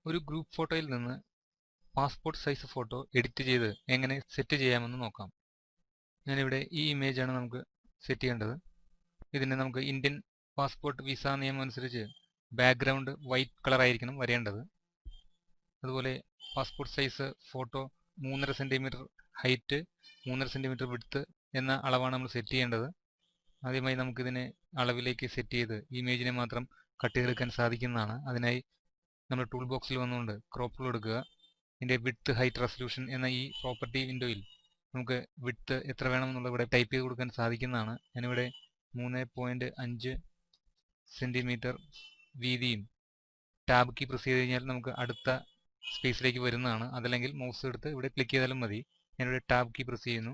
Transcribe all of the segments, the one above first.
ഒരു ഗ്രൂപ്പ് ഫോട്ടോയിൽ നിന്ന് പാസ്പോർട്ട് സൈസ് ഫോട്ടോ എഡിറ്റ് ചെയ്ത് എങ്ങനെ സെറ്റ് ചെയ്യാമെന്ന് നോക്കാം. ഞാനിവിടെ ഈ ഇമേജാണ് നമുക്ക് സെറ്റ് ചെയ്യേണ്ടത്. ഇതിന് നമുക്ക് ഇന്ത്യൻ പാസ്പോർട്ട് വിസ നിയമം അനുസരിച്ച് ബാക്ക്ഗ്രൗണ്ട് വൈറ്റ് കളർ ആയിരിക്കണം വരേണ്ടത്. അതുപോലെ passport size photo 3.5 centimetre height 3.5 centimetre width എന്ന അളവാണ് നമ്മൾ സെറ്റ് ചെയ്യേണ്ടത്. ആദ്യമായി നമുക്കിതിനെ അളവിലേക്ക് സെറ്റ് ചെയ്ത് ഇമേജിനെ മാത്രം കട്ട് ചെയ്തെടുക്കാൻ സാധിക്കുന്നതാണ്. അതിനായി നമ്മൾ ടൂൾ ബോക്സിൽ വന്നുകൊണ്ട് ക്രോപ്പ് ടൂൾ എടുക്കുക. ഇതിൻ്റെ വിഡ്ത്ത് ഹൈറ്റ് റെസൊല്യൂഷൻ എന്ന ഈ പ്രോപ്പർട്ടി വിൻഡോയിൽ നമുക്ക് വിഡ്ത്ത് എത്ര വേണമെന്നുള്ള ഇവിടെ ടൈപ്പ് ചെയ്ത് കൊടുക്കാൻ സാധിക്കുന്നതാണ്. ഞാനിവിടെ 3.5 സെൻറ്റിമീറ്റർ വീതിയും ടാബ് കീ പ്രസ് ചെയ്ത് കഴിഞ്ഞാൽ നമുക്ക് അടുത്ത സ്പേസിലേക്ക് വരുന്നതാണ്. അതല്ലെങ്കിൽ മൗസ് എടുത്ത് ഇവിടെ ക്ലിക്ക് ചെയ്താലും മതി. ഞാനിവിടെ ടാബ് കീ പ്രസ് ചെയ്യുന്നു.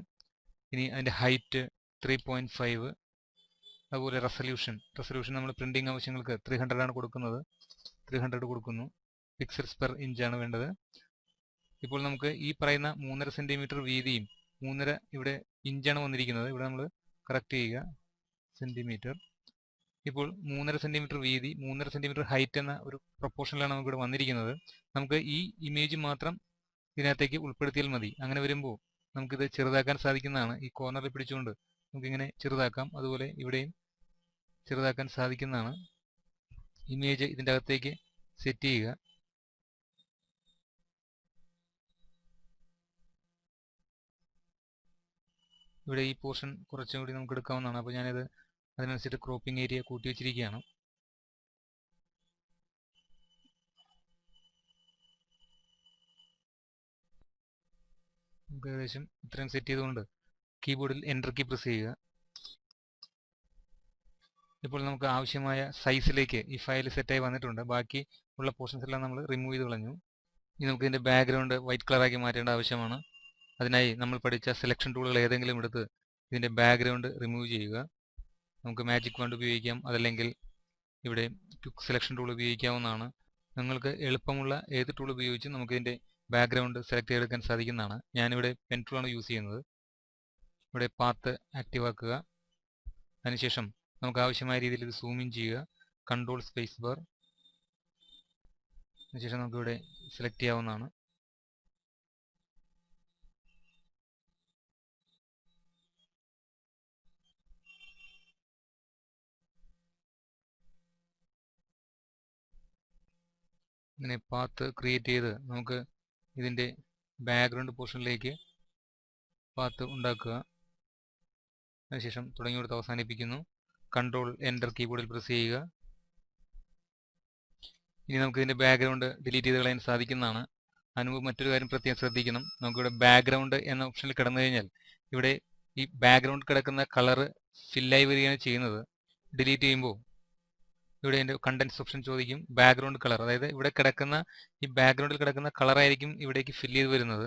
ഇനി അതിൻ്റെ ഹൈറ്റ് 3.5. അതുപോലെ റെസൊല്യൂഷൻ നമ്മൾ പ്രിൻറ്റിംഗ് ആവശ്യങ്ങൾക്ക് 300 ആണ് കൊടുക്കുന്നത്. 300 കൊടുക്കുന്നു. പിക്സൽസ് പെർ ഇഞ്ചാണ് വേണ്ടത്. ഇപ്പോൾ നമുക്ക് ഈ പറയുന്ന 3.5 സെൻറ്റിമീറ്റർ വീതിയും 3.5 ഇവിടെ ഇഞ്ചാണ് വന്നിരിക്കുന്നത്. ഇവിടെ നമ്മൾ കറക്റ്റ് ചെയ്യുക സെൻറ്റിമീറ്റർ. ഇപ്പോൾ 3.5 സെൻറ്റിമീറ്റർ വീതി 3.5 സെൻറ്റിമീറ്റർ ഹൈറ്റ് എന്ന ഒരു പ്രൊപ്പോർഷനിലാണ് നമുക്കിവിടെ വന്നിരിക്കുന്നത്. നമുക്ക് ഈ ഇമേജ് മാത്രം ഇതിനകത്തേക്ക് ഉൾപ്പെടുത്തിയാൽ മതി. അങ്ങനെ വരുമ്പോൾ നമുക്കിത് ചെറുതാക്കാൻ സാധിക്കുന്നതാണ്. ഈ കോർണറിൽ പിടിച്ചുകൊണ്ട് നമുക്കിങ്ങനെ ചെറുതാക്കാം. അതുപോലെ ഇവിടെയും ചെറുതാക്കാൻ സാധിക്കുന്നതാണ്. ഇമേജ് ഇതിൻ്റെ അകത്തേക്ക് സെറ്റ് ചെയ്യുക. ഇവിടെ ഈ പോർഷൻ കുറച്ചും കൂടി നമുക്ക് എടുക്കാവുന്നതാണ്. അപ്പോൾ ഞാനിത് അതിനനുസരിച്ച് ക്രോപ്പിംഗ് ഏരിയ കൂട്ടി വെച്ചിരിക്കുകയാണ്. നമുക്ക് ഏകദേശം ഇത്രയും സെറ്റ് ചെയ്തുകൊണ്ട് കീബോർഡിൽ എൻ്റർ കീ പ്രസ് ചെയ്യുക. ഇപ്പോൾ നമുക്ക് ആവശ്യമായ സൈസിലേക്ക് ഈ ഫയൽ സെറ്റായി വന്നിട്ടുണ്ട്. ബാക്കി ഉള്ള പോർഷൻസ് എല്ലാം നമ്മൾ റിമൂവ് ചെയ്ത് കളഞ്ഞു. ഇനി നമുക്ക് ഇതിൻ്റെ ബാക്ക്ഗ്രൗണ്ട് വൈറ്റ് കളറാക്കി മാറ്റേണ്ട ആവശ്യമാണ്. അതിനായി നമ്മൾ പഠിച്ച സെലക്ഷൻ ടൂളുകൾ ഏതെങ്കിലും എടുത്ത് ഇതിൻ്റെ ബാക്ക്ഗ്രൗണ്ട് റിമൂവ് ചെയ്യുക. നമുക്ക് മാജിക് വണ്ട് ഉപയോഗിക്കാം, അതല്ലെങ്കിൽ ഇവിടെ ക്വിക്ക് സെലക്ഷൻ ടൂൾ ഉപയോഗിക്കാവുന്നതാണ്. നിങ്ങൾക്ക് എളുപ്പമുള്ള ഏത് ടൂൾ ഉപയോഗിച്ച് നമുക്കിതിൻ്റെ ബാക്ക്ഗ്രൗണ്ട് സെലക്ട് ചെയ്തെടുക്കാൻ സാധിക്കുന്നതാണ്. ഞാനിവിടെ പെൻ ടൂളാണ് യൂസ് ചെയ്യുന്നത്. ഇവിടെ പാത്ത് ആക്റ്റീവ് ആക്കുക. അതിനുശേഷം നമുക്ക് ആവശ്യമായ രീതിയിൽ ഇത് സൂം ഇൻ ചെയ്യുക. Control space bar. അതിനുശേഷം നമുക്കിവിടെ സെലക്ട് ചെയ്യാവുന്നതാണ്. ഇങ്ങനെ പാത്ത് ക്രിയേറ്റ് ചെയ്ത് നമുക്ക് ഇതിൻ്റെ ബാക്ക്ഗ്രൗണ്ട് പോർഷനിലേക്ക് പാത്ത് ഉണ്ടാക്കുക. അതിനുശേഷം തുടങ്ങി കൊടുത്ത് അവസാനിപ്പിക്കുന്നു. കൺട്രോൾ എൻ്റർ കീബോർഡിൽ പ്രസ് ചെയ്യുക. ഇനി നമുക്ക് ഇതിൻ്റെ ബാക്ക്ഗ്രൗണ്ട് ഡിലീറ്റ് ചെയ്ത് കളയാൻ സാധിക്കുന്നതാണ്. അതിന് മറ്റൊരു കാര്യം പ്രത്യേകം ശ്രദ്ധിക്കണം. നമുക്കിവിടെ ബാക്ക്ഗ്രൗണ്ട് എന്ന ഓപ്ഷനിൽ കിടന്നു കഴിഞ്ഞാൽ ഇവിടെ ഈ ബാക്ക്ഗ്രൗണ്ട് കിടക്കുന്ന കളറ് ഫില്ലായി വരികയാണ് ചെയ്യുന്നത്. ഡിലീറ്റ് ചെയ്യുമ്പോൾ ഇവിടെ എൻ്റെ കണ്ടൻസ് ഓപ്ഷൻ ചോദിക്കും ബാക്ക്ഗ്രൗണ്ട് കളർ, അതായത് ഇവിടെ കിടക്കുന്ന ഈ ബാക്ക്ഗ്രൗണ്ടിൽ കിടക്കുന്ന കളറായിരിക്കും ഇവിടേക്ക് ഫില്ല് ചെയ്ത് വരുന്നത്.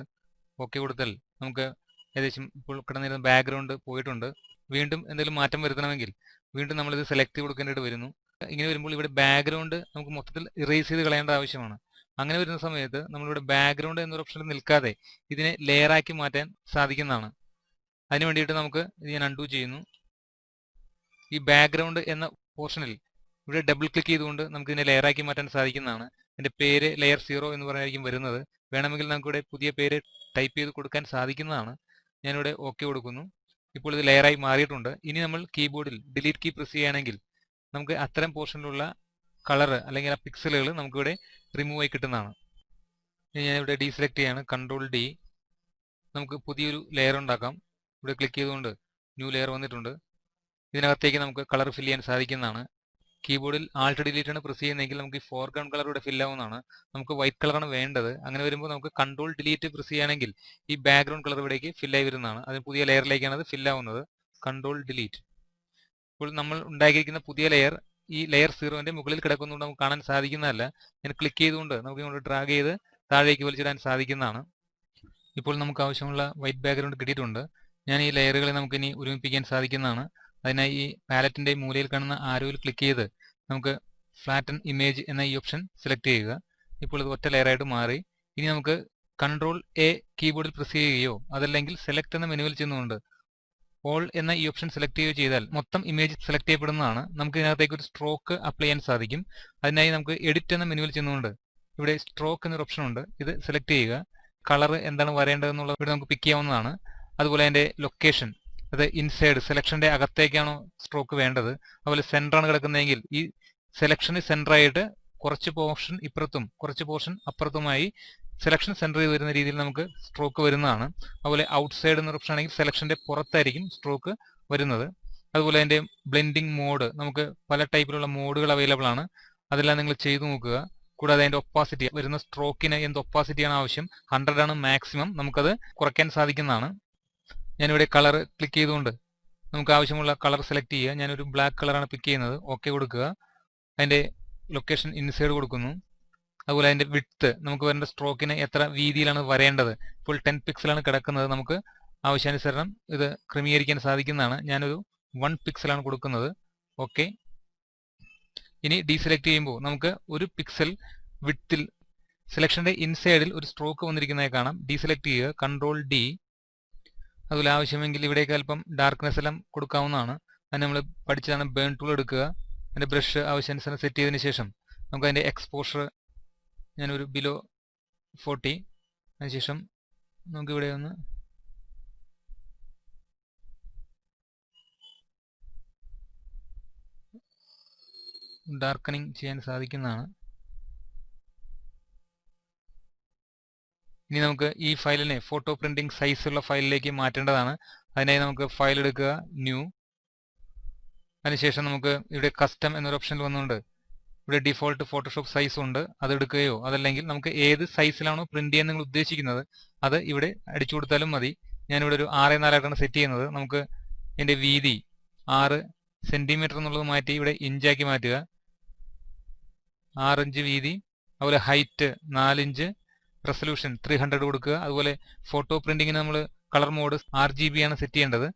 ഓക്കെ കൊടുത്താൽ നമുക്ക് ഏകദേശം ഇപ്പോൾ കിടന്നിരുന്ന ബാക്ക്ഗ്രൗണ്ട് പോയിട്ടുണ്ട്. വീണ്ടും എന്തെങ്കിലും മാറ്റം വരുത്തണമെങ്കിൽ വീണ്ടും നമ്മളിത് സെലക്ട് കൊടുക്കേണ്ടതായിട്ട് വരുന്നു. ഇങ്ങനെ വരുമ്പോൾ ഇവിടെ ബാക്ക്ഗ്രൗണ്ട് നമുക്ക് മൊത്തത്തിൽ ഇറേസ് ചെയ്ത് കളയേണ്ട ആവശ്യമാണ്. അങ്ങനെ വരുന്ന സമയത്ത് നമ്മളിവിടെ ബാക്ക്ഗ്രൗണ്ട് എന്നൊരു ഓപ്ഷനിൽ നിൽക്കാതെ ഇതിനെ ലെയറാക്കി മാറ്റാൻ സാധിക്കുന്നതാണ്. അതിന് വേണ്ടിയിട്ട് നമുക്ക് ഇത് ഞാൻ അൺഡു ചെയ്യുന്നു. ഈ ബാക്ക്ഗ്രൗണ്ട് എന്ന പോർഷനിൽ ഇവിടെ ഡബിൾ ക്ലിക്ക് ചെയ്തുകൊണ്ട് നമുക്ക് ഇതിനെ ലെയറാക്കി മാറ്റാൻ സാധിക്കുന്നതാണ്. എൻ്റെ പേര് ലെയർ 0 എന്ന് പറഞ്ഞായിരിക്കും വരുന്നത്. വേണമെങ്കിൽ നമുക്കിവിടെ പുതിയ പേര് ടൈപ്പ് ചെയ്ത് കൊടുക്കാൻ സാധിക്കുന്നതാണ്. ഞാനിവിടെ ഓക്കെ കൊടുക്കുന്നു. ഇപ്പോൾ ഇത് ലെയറായി മാറിയിട്ടുണ്ട്. ഇനി നമ്മൾ കീബോർഡിൽ ഡിലീറ്റ് കീ പ്രസ് ചെയ്യുകയാണെങ്കിൽ നമുക്ക് അത്തരം പോർഷനിലുള്ള കളറ് അല്ലെങ്കിൽ ആ പിക്സലുകൾ നമുക്കിവിടെ റിമൂവ് ആയി കിട്ടുന്നതാണ്. ഞാനിവിടെ ഡീസെലക്ട് ചെയ്യാണ്. Control D. നമുക്ക് പുതിയൊരു ലെയർ ഉണ്ടാക്കാം. ഇവിടെ ക്ലിക്ക് ചെയ്തുകൊണ്ട് ന്യൂ ലെയർ വന്നിട്ടുണ്ട്. ഇതിനകത്തേക്ക് നമുക്ക് കളർ ഫില്ല് ചെയ്യാൻ സാധിക്കുന്നതാണ്. കീബോർഡിൽ ആൾട്ട് ഡിലീറ്റ് ആണ് പ്രസ് ചെയ്യുന്നതെങ്കിൽ നമുക്ക് ഈ ഫോർഗ്രൗണ്ട് കളർ ഇവിടെ ഫില്ല് ആവുന്നതാണ്. നമുക്ക് വൈറ്റ് കളറാണ് വേണ്ടത്. അങ്ങനെ വരുമ്പോൾ നമുക്ക് കൺട്രോൾ ഡിലീറ്റ് പ്രസ് ചെയ്യുകയാണെങ്കിൽ ഈ ബാക്ക്ഗ്രൗണ്ട് കളർ ഇവിടേക്ക് ഫില്ലായി വരുന്നതാണ്. അതിന് പുതിയ ലെയറിലേക്കാണ് അത് ഫില്ലാവുന്നത്. Control delete. ഇപ്പോൾ നമ്മൾ ഉണ്ടാക്കിയിരിക്കുന്ന പുതിയ ലെയർ ഈ ലെയർ 0ന്റെ മുകളിൽ കിടക്കുന്നതുകൊണ്ട് നമുക്ക് കാണാൻ സാധിക്കുന്നതല്ല. ഞാൻ ക്ലിക്ക് ചെയ്തുകൊണ്ട് നമുക്ക് ഇങ്ങോട്ട് ഡ്രാഗ് ചെയ്ത് താഴേക്ക് വലിച്ചിടാൻ സാധിക്കുന്നതാണ്. ഇപ്പോൾ നമുക്ക് ആവശ്യമുള്ള വൈറ്റ് ബാക്ക്ഗ്രൗണ്ട് കിട്ടിയിട്ടുണ്ട്. ഞാൻ ഈ ലെയറുകളെ നമുക്കിനി ഒരുമിപ്പിക്കാൻ സാധിക്കുന്നതാണ്. അതിനായി ഈ പാലറ്റിൻ്റെ മൂലയിൽ കാണുന്ന ആരോയിൽ ക്ലിക്ക് ചെയ്ത് നമുക്ക് ഫ്ലാറ്റൻ ഇമേജ് എന്ന ഈ ഓപ്ഷൻ സെലക്ട് ചെയ്യുക. ഇപ്പോൾ ഇത് ഒറ്റ ലെയറായിട്ട് മാറി. ഇനി നമുക്ക് കൺട്രോൾ എ കീബോർഡിൽ പ്രസ് ചെയ്യുകയോ അതല്ലെങ്കിൽ സെലക്ട് എന്ന മെനുവിൽ ചെന്നുകൊണ്ട് ഓൾ എന്ന ഈ ഓപ്ഷൻ സെലക്ട് ചെയ്യുകയോ ചെയ്താൽ മൊത്തം ഇമേജ് സെലക്ട് ചെയ്യപ്പെടുന്നതാണ്. നമുക്ക് ഇതിനകത്തേക്ക് ഒരു സ്ട്രോക്ക് അപ്ലൈ ചെയ്യാൻ സാധിക്കും. അതിനായി നമുക്ക് എഡിറ്റ് എന്ന മെനുവിൽ ചെന്നുകൊണ്ട് ഇവിടെ സ്ട്രോക്ക് എന്നൊരു ഓപ്ഷൻ ഉണ്ട്, ഇത് സെലക്ട് ചെയ്യുക. കളർ എന്താണ് വരേണ്ടതെന്നുള്ളത് ഇവിടെ നമുക്ക് പിക്ക് ചെയ്യാവുന്നതാണ്. അതുപോലെ അതിൻ്റെ ലൊക്കേഷൻ, അത് ഇൻസൈഡ് സെലക്ഷൻ്റെ അകത്തേക്കാണോ സ്ട്രോക്ക് വേണ്ടത്, അതുപോലെ സെൻറ്ററാണ് കിടക്കുന്നതെങ്കിൽ ഈ സെലക്ഷന് സെൻറ്ററായിട്ട് കുറച്ച് പോർഷൻ ഇപ്പുറത്തും കുറച്ച് പോർഷൻ അപ്പുറത്തുമായി സെലക്ഷൻ സെൻറ്റർ ചെയ്ത് വരുന്ന രീതിയിൽ നമുക്ക് സ്ട്രോക്ക് വരുന്നതാണ്. അതുപോലെ ഔട്ട്സൈഡ് എന്നൊരു ഓപ്ഷൻ ആണെങ്കിൽ സെലക്ഷൻ്റെ പുറത്തായിരിക്കും സ്ട്രോക്ക് വരുന്നത്. അതുപോലെ അതിൻ്റെ ബ്ലെൻഡിങ് മോഡ്, നമുക്ക് പല ടൈപ്പിലുള്ള മോഡുകൾ അവൈലബിൾ ആണ്, അതെല്ലാം നിങ്ങൾ ചെയ്തു നോക്കുക. കൂടാതെ അതിൻ്റെ ഒപ്പാസിറ്റി, വരുന്ന സ്ട്രോക്കിന് എന്ത് ഒപ്പാസിറ്റിയാണ് ആവശ്യം, 100 ആണ് മാക്സിമം, നമുക്കത് കുറയ്ക്കാൻ സാധിക്കുന്നതാണ്. ഞാനിവിടെ കളർ ക്ലിക്ക് ചെയ്തുകൊണ്ട് നമുക്ക് ആവശ്യമുള്ള കളർ സെലക്ട് ചെയ്യുക. ഞാനൊരു ബ്ലാക്ക് കളറാണ് പിക്ക് ചെയ്യുന്നത്, ഓക്കെ കൊടുക്കുക. അതിൻ്റെ ലൊക്കേഷൻ ഇൻസൈഡ് കൊടുക്കുന്നു. അതുപോലെ അതിൻ്റെ വിഡ്ത്ത്, നമുക്ക് വരേണ്ട സ്ട്രോക്കിന് എത്ര വീതിയിലാണ് വരേണ്ടത്, ഇപ്പോൾ 10 പിക്സലാണ് കിടക്കുന്നത്, നമുക്ക് ആവശ്യാനുസരണം ഇത് ക്രമീകരിക്കാൻ സാധിക്കുന്നതാണ്. ഞാനൊരു 1 പിക്സലാണ് കൊടുക്കുന്നത്, ഓക്കെ. ഇനി ഡീസെലക്ട് ചെയ്യുമ്പോൾ നമുക്ക് 1 പിക്സൽ വിഡ്ത്തിൽ സെലക്ഷൻ്റെ ഇൻസൈഡിൽ ഒരു സ്ട്രോക്ക് വന്നിരിക്കുന്നതായി കാണാം. ഡീസെലക്ട് ചെയ്യുക, കൺട്രോൾ ഡി. അതുപോലെ ആവശ്യമെങ്കിൽ ഇവിടേക്ക് അല്പം ഡാർക്ക്നെസ് എല്ലാം കൊടുക്കാവുന്നതാണ്. അത് നമ്മൾ പഠിച്ചതാണ്. ബേൺ ടൂൾ എടുക്കുക, അതിൻ്റെ ബ്രഷ് ആവശ്യാനുസരണം സെറ്റ് ചെയ്തതിന് ശേഷം നമുക്ക് അതിൻ്റെ എക്സ്പോഷർ ഞാനൊരു ബിലോ 40, അതിനുശേഷം നമുക്കിവിടെ ഒന്ന് ഡാർക്കനിങ് ചെയ്യാൻ സാധിക്കുന്നതാണ്. ഇനി നമുക്ക് ഈ ഫയലിനെ ഫോട്ടോ പ്രിന്റിംഗ് സൈസുള്ള ഫയലിലേക്ക് മാറ്റേണ്ടതാണ്. അതിനായി നമുക്ക് ഫയൽ എടുക്കുക, ന്യൂ. അതിനുശേഷം നമുക്ക് ഇവിടെ കസ്റ്റം എന്നൊരു ഓപ്ഷനിൽ വന്നുകൊണ്ട് ഇവിടെ ഡിഫോൾട്ട് ഫോട്ടോഷോപ്പ് സൈസ് ഉണ്ട്, അത് എടുക്കുകയോ അതല്ലെങ്കിൽ നമുക്ക് ഏത് സൈസിലാണോ പ്രിന്റ് ചെയ്യാൻ നിങ്ങൾ ഉദ്ദേശിക്കുന്നത് അത് ഇവിടെ അടിച്ചു കൊടുത്താലും മതി. ഞാനിവിടെ ഒരു 6:4 സെറ്റ് ചെയ്യുന്നത്. നമുക്ക് ഇതിൻ്റെ വീതി 6 സെൻറ്റിമീറ്റർ എന്നുള്ളത് മാറ്റി ഇവിടെ ഇഞ്ചാക്കി മാറ്റുക. 6 ഇഞ്ച് വീതി. അതുപോലെ ഹൈറ്റ് 4 ഇഞ്ച്. റെസൊല്യൂഷൻ 300 കൊടുക്കുക. അതുപോലെ ഫോട്ടോ പ്രിന്റിങ്ങിന് നമ്മൾ കളർ മോഡ് RGB ആണ് സെറ്റ് ചെയ്യേണ്ടത്.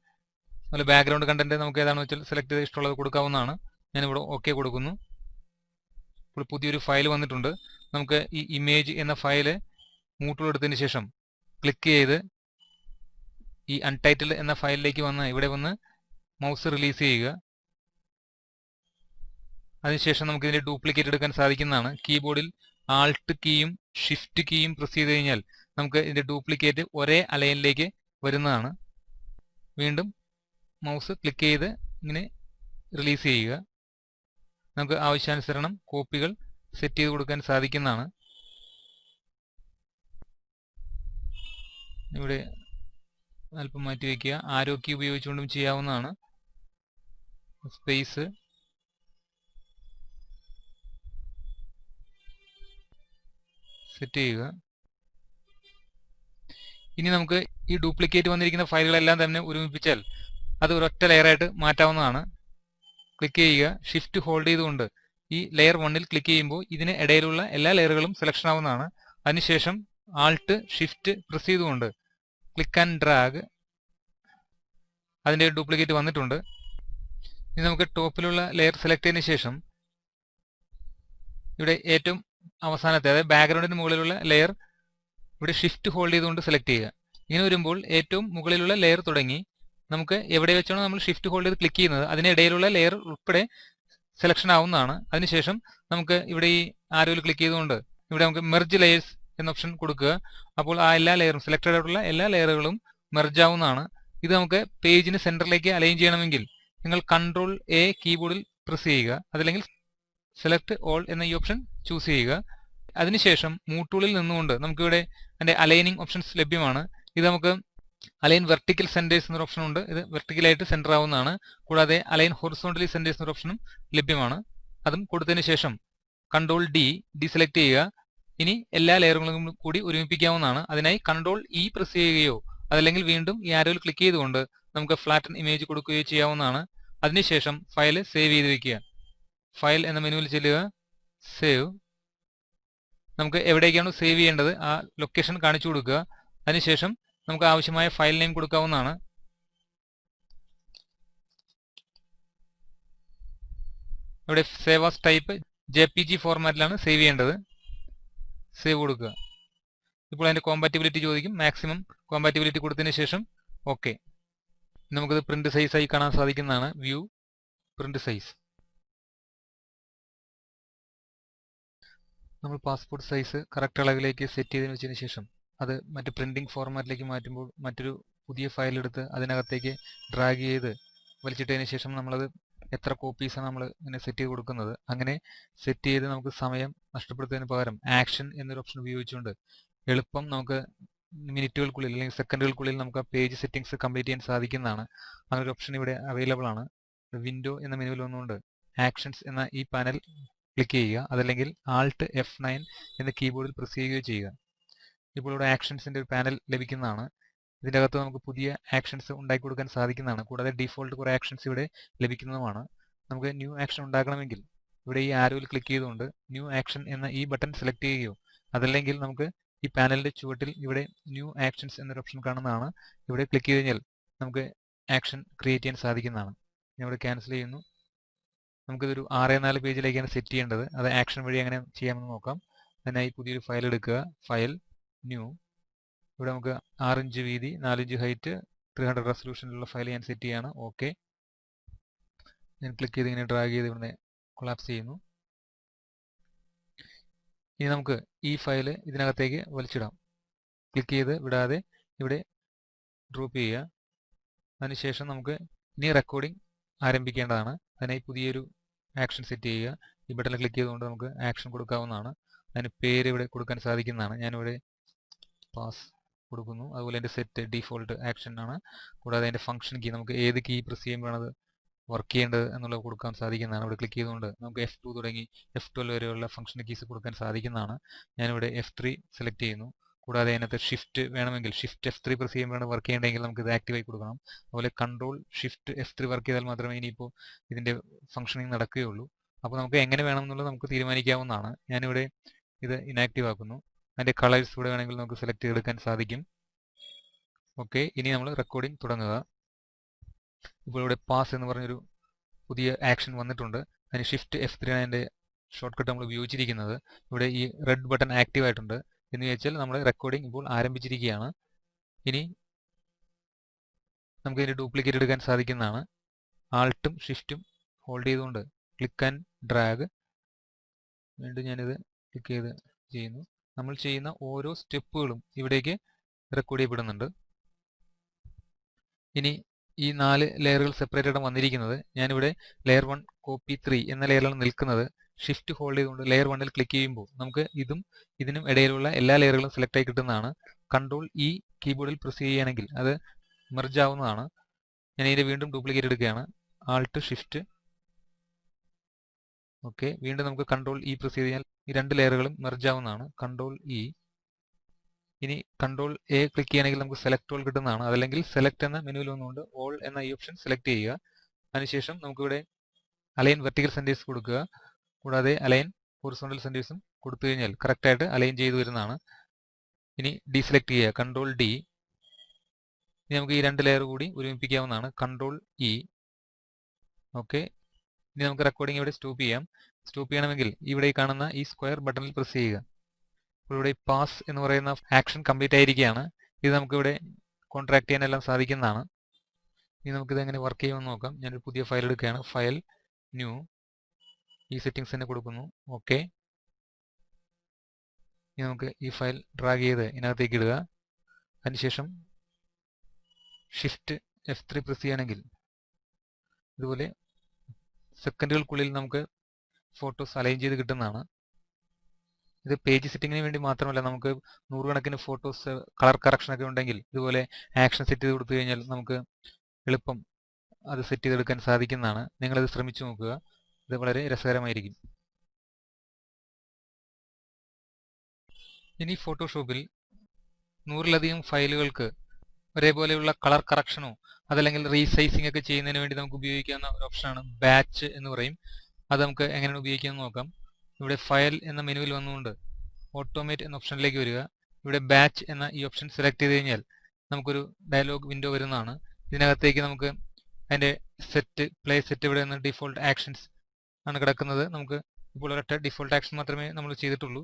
അതുപോലെ ബാക്ക്ഗ്രൗണ്ട് കണ്ടന്റ് നമുക്ക് ഏതാണെന്ന് വെച്ചാൽ സെലക്ട് ചെയ്ത് ഇഷ്ടമുള്ളത് കൊടുക്കാവുന്നതാണ്. ഞാനിവിടെ ഓക്കെ കൊടുക്കുന്നു. ഇപ്പോൾ പുതിയൊരു ഫയൽ വന്നിട്ടുണ്ട്. നമുക്ക് ഈ ഇമേജ് എന്ന ഫയല് മൂട്ടൂൾ എടുത്തതിന് ശേഷം ക്ലിക്ക് ചെയ്ത് ഈ അൺടൈറ്റിൽ എന്ന ഫയലിലേക്ക് വന്ന് ഇവിടെ വന്ന് മൗസ് റിലീസ് ചെയ്യുക. അതിനുശേഷം നമുക്ക് ഇതിൻ്റെ ഡ്യൂപ്ലിക്കേറ്റ് എടുക്കാൻ സാധിക്കുന്നതാണ്. കീബോർഡിൽ ആൾട്ട് കീയും ഷിഫ്റ്റ് കീയും പ്രസ് ചെയ്ത് കഴിഞ്ഞാൽ നമുക്ക് ഇതിൻ്റെ ഡ്യൂപ്ലിക്കേറ്റ് ഒരേ അലൈനിലേക്ക് വരുന്നതാണ്. വീണ്ടും മൗസ് ക്ലിക്ക് ചെയ്ത് ഇങ്ങനെ റിലീസ് ചെയ്യുക. നമുക്ക് ആവശ്യാനുസരണം കോപ്പികൾ സെറ്റ് ചെയ്ത് കൊടുക്കാൻ സാധിക്കുന്നതാണ്. ഇവിടെ അല്പം മാറ്റി വയ്ക്കുക. ആരോ കീ ഉപയോഗിച്ചുകൊണ്ടും ചെയ്യാവുന്നതാണ്. സ്പേസ് സെറ്റ് ചെയ്യുക. ഇനി നമുക്ക് ഈ ഡ്യൂപ്ലിക്കേറ്റ് വന്നിരിക്കുന്ന ഫയലുകളെല്ലാം തന്നെ ഒരുമിപ്പിച്ചാൽ അത് ഒരൊറ്റ ലെയറായിട്ട് മാറ്റാവുന്നതാണ്. ക്ലിക്ക് ചെയ്യുക, ഷിഫ്റ്റ് ഹോൾഡ് ചെയ്തുകൊണ്ട് ഈ ലെയർ 1ൽ ക്ലിക്ക് ചെയ്യുമ്പോൾ ഇതിന് ഇടയിലുള്ള എല്ലാ ലെയറുകളും സെലക്ഷൻ ആവുന്നതാണ്. അതിനുശേഷം ആൾട്ട് ഷിഫ്റ്റ് പ്രസ് ചെയ്തുകൊണ്ട് ക്ലിക്ക് ആൻഡ് ഡ്രാഗ്, അതിൻ്റെ ഡ്യൂപ്ലിക്കേറ്റ് വന്നിട്ടുണ്ട്. ഇനി നമുക്ക് ടോപ്പിലുള്ള ലെയർ സെലക്ട് ചെയ്തതിന് ശേഷം ഇവിടെ ഏറ്റവും അവസാനത്തെ, അതായത് ബാക്ക്ഗ്രൗണ്ടിന് മുകളിലുള്ള ലെയർ ഇവിടെ ഷിഫ്റ്റ് ഹോൾഡ് ചെയ്തുകൊണ്ട് സെലക്ട് ചെയ്യുക. ഇങ്ങനെ വരുമ്പോൾ ഏറ്റവും മുകളിലുള്ള ലെയർ തുടങ്ങി നമുക്ക് എവിടെ വെച്ചാണോ നമ്മൾ ഷിഫ്റ്റ് ഹോൾഡ് ചെയ്ത് ക്ലിക്ക് ചെയ്യുന്നത് അതിനിടയിലുള്ള ലെയർ ഉൾപ്പെടെ സെലക്ഷൻ ആവുന്നതാണ്. അതിനുശേഷം നമുക്ക് ഇവിടെ ഈ ആരോയിൽ ക്ലിക്ക് ചെയ്തുകൊണ്ട് ഇവിടെ നമുക്ക് മെർജ് ലെയേഴ്സ് എന്ന ഓപ്ഷൻ കൊടുക്കുക. അപ്പോൾ ആ എല്ലാ ലെയറും സെലക്റ്റഡ് ആയിട്ടുള്ള എല്ലാ ലെയറുകളും മെർജ് ആവുന്നതാണ്. ഇത് നമുക്ക് പേജിന് സെൻറ്ററിലേക്ക് അലൈൻ ചെയ്യണമെങ്കിൽ നിങ്ങൾ കൺട്രോൾ A കീബോർഡിൽ പ്രസ് ചെയ്യുക, അതല്ലെങ്കിൽ സെലക്ട് ഓൾ എന്ന ഈ ഓപ്ഷൻ ചൂസ് ചെയ്യുക. അതിനുശേഷം മൂട്ടൂളിൽ നിന്നുകൊണ്ട് നമുക്കിവിടെ അതിൻ്റെ അലൈനിങ് ഓപ്ഷൻസ് ലഭ്യമാണ്. ഇത് നമുക്ക് അലൈൻ വെർട്ടിക്കൽ സെൻറ്റേഴ്സ് എന്നൊരു ഓപ്ഷൻ ഉണ്ട്, ഇത് വെർട്ടിക്കലായിട്ട് സെൻറ്റർ ആവുന്നതാണ്. കൂടാതെ അലൈൻ ഹൊറിസോണ്ടലി സെൻറ്റേഴ്സ് എന്നൊരു ഓപ്ഷനും ലഭ്യമാണ്. അതും കൊടുത്തതിന് ശേഷം കൺട്രോൾ ഡി സെലക്ട് ചെയ്യുക. ഇനി എല്ലാ ലെയറുകളും കൂടി ഒരുമിപ്പിക്കാവുന്നതാണ്. അതിനായി കൺട്രോൾ E പ്രസ് ചെയ്യുകയോ അതല്ലെങ്കിൽ വീണ്ടും ഈ ആരോയിൽ ക്ലിക്ക് ചെയ്തുകൊണ്ട് നമുക്ക് ഫ്ലാറ്റൻ ഇമേജ് കൊടുക്കുകയോ ചെയ്യാവുന്നതാണ്. അതിനുശേഷം ഫയൽ സേവ് ചെയ്ത് വയ്ക്കുക. ഫയൽ എന്ന മെനുവിൽ ചെല്ലുക, സേവ്. നമുക്ക് എവിടേക്കാണ് സേവ് ചെയ്യേണ്ടത് ആ ലൊക്കേഷൻ കാണിച്ചു കൊടുക്കുക. അതിനുശേഷം നമുക്ക് ആവശ്യമായ ഫയൽ നെയിം കൊടുക്കാവുന്നതാണ്. ഇവിടെ സേവ് ആസ് ടൈപ്പ് JPG ഫോർമാറ്റിലാണ് സേവ് ചെയ്യേണ്ടത്. സേവ് കൊടുക്കുക. ഇപ്പോൾ അതിൻ്റെ കോമ്പാറ്റിബിലിറ്റി ചോദിക്കും. മാക്സിമം കോമ്പാറ്റിബിലിറ്റി കൊടുത്തതിന് ശേഷം ഓക്കെ. നമുക്കത് പ്രിന്റ് സൈസായി കാണാൻ സാധിക്കുന്നതാണ്. View print size. നമ്മൾ പാസ്പോർട്ട് സൈസ് കറക്റ്റ് അളവിലേക്ക് സെറ്റ് ചെയ്ത് വെച്ചതിന് ശേഷം അത് മറ്റ് പ്രിന്റിംഗ് ഫോർമാറ്റിലേക്ക് മാറ്റുമ്പോൾ മറ്റൊരു പുതിയ ഫയൽ എടുത്ത് അതിനകത്തേക്ക് ഡ്രാഗ് ചെയ്ത് വലിച്ചിട്ടതിന് ശേഷം നമ്മളത് എത്ര കോപ്പീസാണ് നമ്മൾ ഇങ്ങനെ സെറ്റ് ചെയ്ത് കൊടുക്കുന്നത്. അങ്ങനെ സെറ്റ് ചെയ്ത് നമുക്ക് സമയം നഷ്ടപ്പെടുത്തുന്നതിന് പകരം ആക്ഷൻ എന്നൊരു ഓപ്ഷൻ ഉപയോഗിച്ചുകൊണ്ട് എളുപ്പം നമുക്ക് മിനിറ്റുകൾക്കുള്ളിൽ അല്ലെങ്കിൽ സെക്കൻഡുകൾക്കുള്ളിൽ നമുക്ക് ആ പേജ് സെറ്റിംഗ്സ് കംപ്ലീറ്റ് ചെയ്യാൻ സാധിക്കുന്നതാണ്. അങ്ങനെ ഒരു ഓപ്ഷൻ ഇവിടെ അവൈലബിൾ ആണ്. വിൻഡോ എന്ന മെനുവിൽ വന്നുകൊണ്ട് ആക്ഷൻസ് എന്ന ഈ പാനൽ ക്ലിക്ക് ചെയ്യുക, അതല്ലെങ്കിൽ Alt F9 എന്ന കീബോർഡിൽ പ്രസ് ചെയ്യുകയോ ചെയ്യുക. ഇപ്പോൾ ഇവിടെ ആക്ഷൻസിന്റെ ഒരു പാനൽ ലഭിക്കുന്നതാണ്. ഇതിൻ്റെ അകത്ത് നമുക്ക് പുതിയ ആക്ഷൻസ് ഉണ്ടാക്കി കൊടുക്കാൻ സാധിക്കുന്നതാണ്. കൂടാതെ ഡിഫോൾട്ട് കുറേ ആക്ഷൻസ് ഇവിടെ ലഭിക്കുന്നതുമാണ്. നമുക്ക് ന്യൂ ആക്ഷൻ ഉണ്ടാക്കണമെങ്കിൽ ഇവിടെ ഈ ആരോയിൽ ക്ലിക്ക് ചെയ്തുകൊണ്ട് ന്യൂ ആക്ഷൻ എന്ന ഈ ബട്ടൺ സെലക്ട് ചെയ്യുകയോ, അതല്ലെങ്കിൽ നമുക്ക് ഈ പാനലിന്റെ ചുവട്ടിൽ ഇവിടെ ന്യൂ ആക്ഷൻസ് എന്നൊരു ഓപ്ഷൻ കാണുന്നതാണ്. ഇവിടെ ക്ലിക്ക് ചെയ്ത് കഴിഞ്ഞാൽ നമുക്ക് ആക്ഷൻ ക്രിയേറ്റ് ചെയ്യാൻ സാധിക്കുന്നതാണ്. ഞാൻ ഇവിടെ ക്യാൻസൽ ചെയ്യുന്നു. നമുക്കിതൊരു 6:4 പേജിലേക്കാണ് സെറ്റ് ചെയ്യേണ്ടത്. അത് ആക്ഷൻ വഴി എങ്ങനെ ചെയ്യാമെന്ന് നോക്കാം. അതിനായി പുതിയൊരു ഫയൽ എടുക്കുക, ഫയൽ, ന്യൂ. ഇവിടെ നമുക്ക് 6 ഇഞ്ച് വീതി, 4 ഇഞ്ച് ഹൈറ്റ്, 300 റെസൊല്യൂഷനിലുള്ള ഫയൽ ഞാൻ സെറ്റ് ചെയ്യാണ്. ഓക്കെ. ഞാൻ ക്ലിക്ക് ചെയ്ത് ഇങ്ങനെ ഡ്രാഗ് ചെയ്ത് ഇവിടെ കൊളാപ്സ് ചെയ്യുന്നു. ഇനി നമുക്ക് ഈ ഫയൽ ഇതിനകത്തേക്ക് വലിച്ചിടാം. ക്ലിക്ക് ചെയ്ത് വിടാതെ ഇവിടെ ഡ്രോപ്പ് ചെയ്യുക. അതിനുശേഷം നമുക്ക് ഇനി റെക്കോർഡിംഗ് ആരംഭിക്കേണ്ടതാണ്. അതിനായി പുതിയൊരു ആക്ഷൻ സെറ്റ് ചെയ്യുക. ഈ ബട്ടണിൽ ക്ലിക്ക് ചെയ്തുകൊണ്ട് നമുക്ക് ആക്ഷൻ കൊടുക്കാവുന്നതാണ്. അതിന് പേര് ഇവിടെ കൊടുക്കാൻ സാധിക്കുന്നതാണ്. ഞാനിവിടെ പാസ് കൊടുക്കുന്നു. അതുപോലെ എൻ്റെ സെറ്റ് ഡീഫോൾട്ട് ആക്ഷൻ ആണ്. കൂടാതെ അതിൻ്റെ ഫംഗ്ഷൻ കീ നമുക്ക് ഏത് കീ പ്രസ് ചെയ്യുമ്പോഴാണ് അത് വർക്ക് ചെയ്യേണ്ടത് എന്നുള്ളത് കൊടുക്കാൻ സാധിക്കുന്നതാണ്. ഇവിടെ ക്ലിക്ക് ചെയ്തുകൊണ്ട് നമുക്ക് F2 തുടങ്ങി F12 വരെയുള്ള ഫംഗ്ഷൻ കീസ് കൊടുക്കാൻ സാധിക്കുന്നതാണ്. ഞാനിവിടെ F3 സെലക്ട് ചെയ്യുന്നു. കൂടാതെ അതിനകത്ത് ഷിഫ്റ്റ് വേണമെങ്കിൽ ഷിഫ്റ്റ് F3 പ്രസ് ചെയ്യുമ്പോഴാണ് വർക്ക് ചെയ്യേണ്ടതെങ്കിൽ നമുക്ക് ഇത് ആക്റ്റീവായി കൊടുക്കണം. അതുപോലെ കൺട്രോൾ ഷിഫ്റ്റ് F3 വർക്ക് ചെയ്താൽ മാത്രമേ ഇനിയിപ്പോൾ ഇതിൻ്റെ ഫംഗ്ഷനിങ് നടക്കുകയുള്ളൂ. അപ്പോൾ നമുക്ക് എങ്ങനെ വേണമെന്നുള്ളത് നമുക്ക് തീരുമാനിക്കാവുന്നതാണ്. ഞാനിവിടെ ഇത് ഇനാക്റ്റീവ് ആക്കുന്നു. അതിൻ്റെ കളേഴ്സ് ഇവിടെ വേണമെങ്കിൽ നമുക്ക് സെലക്ട് ചെയ്തെടുക്കാൻ സാധിക്കും. ഓക്കെ. ഇനി നമ്മൾ റെക്കോർഡിംഗ് തുടങ്ങുക. ഇപ്പോൾ ഇവിടെ പാസ് എന്ന് പറഞ്ഞൊരു പുതിയ ആക്ഷൻ വന്നിട്ടുണ്ട്. അതിന് ഷിഫ്റ്റ് F3 ആണ് അതിൻ്റെ ഷോർട്ട് കട്ട് നമ്മൾ ഉപയോഗിച്ചിരിക്കുന്നത്. ഇവിടെ ഈ റെഡ് ബട്ടൺ ആക്റ്റീവ് ആയിട്ടുണ്ട് എന്ന് വെച്ചാൽ നമ്മുടെ റെക്കോർഡിംഗ് ഇപ്പോൾ ആരംഭിച്ചിരിക്കുകയാണ്. ഇനി നമുക്ക് ഇതിൻ്റെ ഡ്യൂപ്ലിക്കേറ്റ് എടുക്കാൻ സാധിക്കുന്നതാണ്. ആൾട്ടും ഷിഫ്റ്റും ഹോൾഡ് ചെയ്തുകൊണ്ട് ക്ലിക്ക് ആൻഡ് ഡ്രാഗ്. വീണ്ടും ഞാനിത് ക്ലിക്ക് ചെയ്ത് ചെയ്യുന്നു. നമ്മൾ ചെയ്യുന്ന ഓരോ സ്റ്റെപ്പുകളും ഇവിടേക്ക് റെക്കോർഡ് ചെയ്യപ്പെടുന്നുണ്ട്. ഇനി ഈ 4 ലെയറുകൾ സെപ്പറേറ്റ് ആയിട്ട് വന്നിരിക്കുന്നത് ഞാനിവിടെ ലെയർ 1 കോപ്പി 3 എന്ന ലെയറിലാണ് നിൽക്കുന്നത്. ഷിഫ്റ്റ് ഹോൾഡ് ചെയ്തുകൊണ്ട് ലെയർ 1ൽ ക്ലിക്ക് ചെയ്യുമ്പോൾ നമുക്ക് ഇതിനും ഇടയിലുള്ള എല്ലാ ലെയറുകളും സെലക്ട് ആയി കിട്ടുന്നതാണ്. കൺട്രോൾ E കീബോർഡിൽ പ്രസ് ചെയ്യുകയാണെങ്കിൽ അത് മെർജ് ആവുന്നതാണ്. ഞാൻ ഇതിൻ്റെ വീണ്ടും ഡ്യൂപ്ലിക്കേറ്റ് എടുക്കുകയാണ്. Alt shift. ഓക്കെ. വീണ്ടും നമുക്ക് കൺട്രോൾ E പ്രസ് ചെയ്ത് കഴിഞ്ഞാൽ ഈ 2 ലെയറുകളും മെർജ് ആവുന്നതാണ്. Control E. ഇനി കൺട്രോൾ A ക്ലിക്ക് ചെയ്യുകയാണെങ്കിൽ നമുക്ക് സെലക്ട് ഓൾ കിട്ടുന്നതാണ്. അതല്ലെങ്കിൽ സെലക്ട് എന്ന മെനുവിൽ വന്നുകൊണ്ട് ഓൾ എന്ന ഈ ഓപ്ഷൻ സെലക്ട് ചെയ്യുക. അതിനുശേഷം നമുക്കിവിടെ അലൈൻ വെർട്ടിക്കൽ സെന്റേഴ്സ് കൊടുക്കുക. കൂടാതെ അലൈൻ ഹൊറിസോണ്ടൽ സെന്റേഴ്സും കൊടുത്തു കഴിഞ്ഞാൽ കറക്റ്റായിട്ട് അലൈൻ ചെയ്തു വരുന്നതാണ്. ഇനി ഡീസെലക്ട് ചെയ്യുക, കൺട്രോൾ D. ഇനി നമുക്ക് ഈ 2 ലെയർ കൂടി ഒരുമിപ്പിക്കാവുന്നതാണ്. Control E. ഓക്കെ. ഇനി നമുക്ക് റെക്കോർഡിംഗ് ഇവിടെ സ്റ്റോപ്പ് ചെയ്യാം. സ്റ്റോപ്പ് ചെയ്യണമെങ്കിൽ ഇവിടെ കാണുന്ന ഈ സ്ക്വയർ ബട്ടണിൽ പ്രസ് ചെയ്യുക. ഇവിടെ പാസ് എന്ന് പറയുന്ന ആക്ഷൻ കംപ്ലീറ്റ് ആയിരിക്കുകയാണ്. ഇത് നമുക്കിവിടെ കോൺട്രാക്ട് ചെയ്യാനെല്ലാം സാധിക്കുന്നതാണ്. ഇനി നമുക്കിത് എങ്ങനെ വർക്ക് ചെയ്യുമെന്ന് നോക്കാം. ഞാനൊരു പുതിയ ഫയൽ എടുക്കുകയാണ്. File, new. ഈ സെറ്റിംഗ്സ് തന്നെ കൊടുക്കുന്നു. ഓക്കെ. ഇനി നമുക്ക് ഈ ഫയൽ ഡ്രാഗ് ചെയ്ത് ഇതിനകത്തേക്ക് ഇടുക. അതിനുശേഷം ഷിഫ്റ്റ് F3 പ്രസ് ചെയ്യുകയാണെങ്കിൽ ഇതുപോലെ സെക്കൻഡുകൾക്കുള്ളിൽ നമുക്ക് ഫോട്ടോസ് അലൈൻ ചെയ്ത് കിട്ടുന്നതാണ്. ഇത് പേജ് സെറ്റിങ്ങിന് വേണ്ടി മാത്രമല്ല, നമുക്ക് നൂറുകണക്കിന് ഫോട്ടോസ് കളർ കറക്ഷൻ ഒക്കെ ഉണ്ടെങ്കിൽ ഇതുപോലെ ആക്ഷൻ സെറ്റ് ചെയ്ത് കൊടുത്തു കഴിഞ്ഞാൽ നമുക്ക് എളുപ്പം അത് സെറ്റ് ചെയ്തെടുക്കാൻ സാധിക്കുന്നതാണ്. നിങ്ങളത് ശ്രമിച്ചു നോക്കുക. ഇത് വളരെ രസകരമായിരിക്കും. ഇനി ഫോട്ടോഷോപ്പിൽ 100-ലധികം ഫയലുകൾക്ക് ഒരേപോലെയുള്ള കളർ കറക്ഷനോ അതല്ലെങ്കിൽ റീസൈസിങ് ഒക്കെ ചെയ്യുന്നതിന് വേണ്ടി നമുക്ക് ഉപയോഗിക്കാവുന്ന ഒരു ഓപ്ഷനാണ് ബാച്ച് എന്ന് പറയും. അത് നമുക്ക് എങ്ങനെയാണ് ഉപയോഗിക്കാമെന്ന് നോക്കാം. ഇവിടെ ഫയൽ എന്ന മെനുവിൽ വന്നുകൊണ്ട് ഓട്ടോമേറ്റ് എന്ന ഓപ്ഷനിലേക്ക് വരിക. ഇവിടെ ബാച്ച് എന്ന ഈ ഓപ്ഷൻ സെലക്ട് ചെയ്ത് കഴിഞ്ഞാൽ നമുക്കൊരു ഡയലോഗ് വിൻഡോ വരുന്നതാണ്. ഇതിനകത്തേക്ക് നമുക്ക് അതിൻ്റെ സെറ്റ്, പ്ലേ സെറ്റ് ഇവിടെ നിന്ന് ഡിഫോൾട്ട് ആക്ഷൻസ് ആണ് കിടക്കുന്നത്. നമുക്ക് ഇപ്പോൾ ഒരൊറ്റ ഡിഫോൾട്ട് ആക്ഷൻ മാത്രമേ നമ്മൾ ചെയ്തിട്ടുള്ളൂ.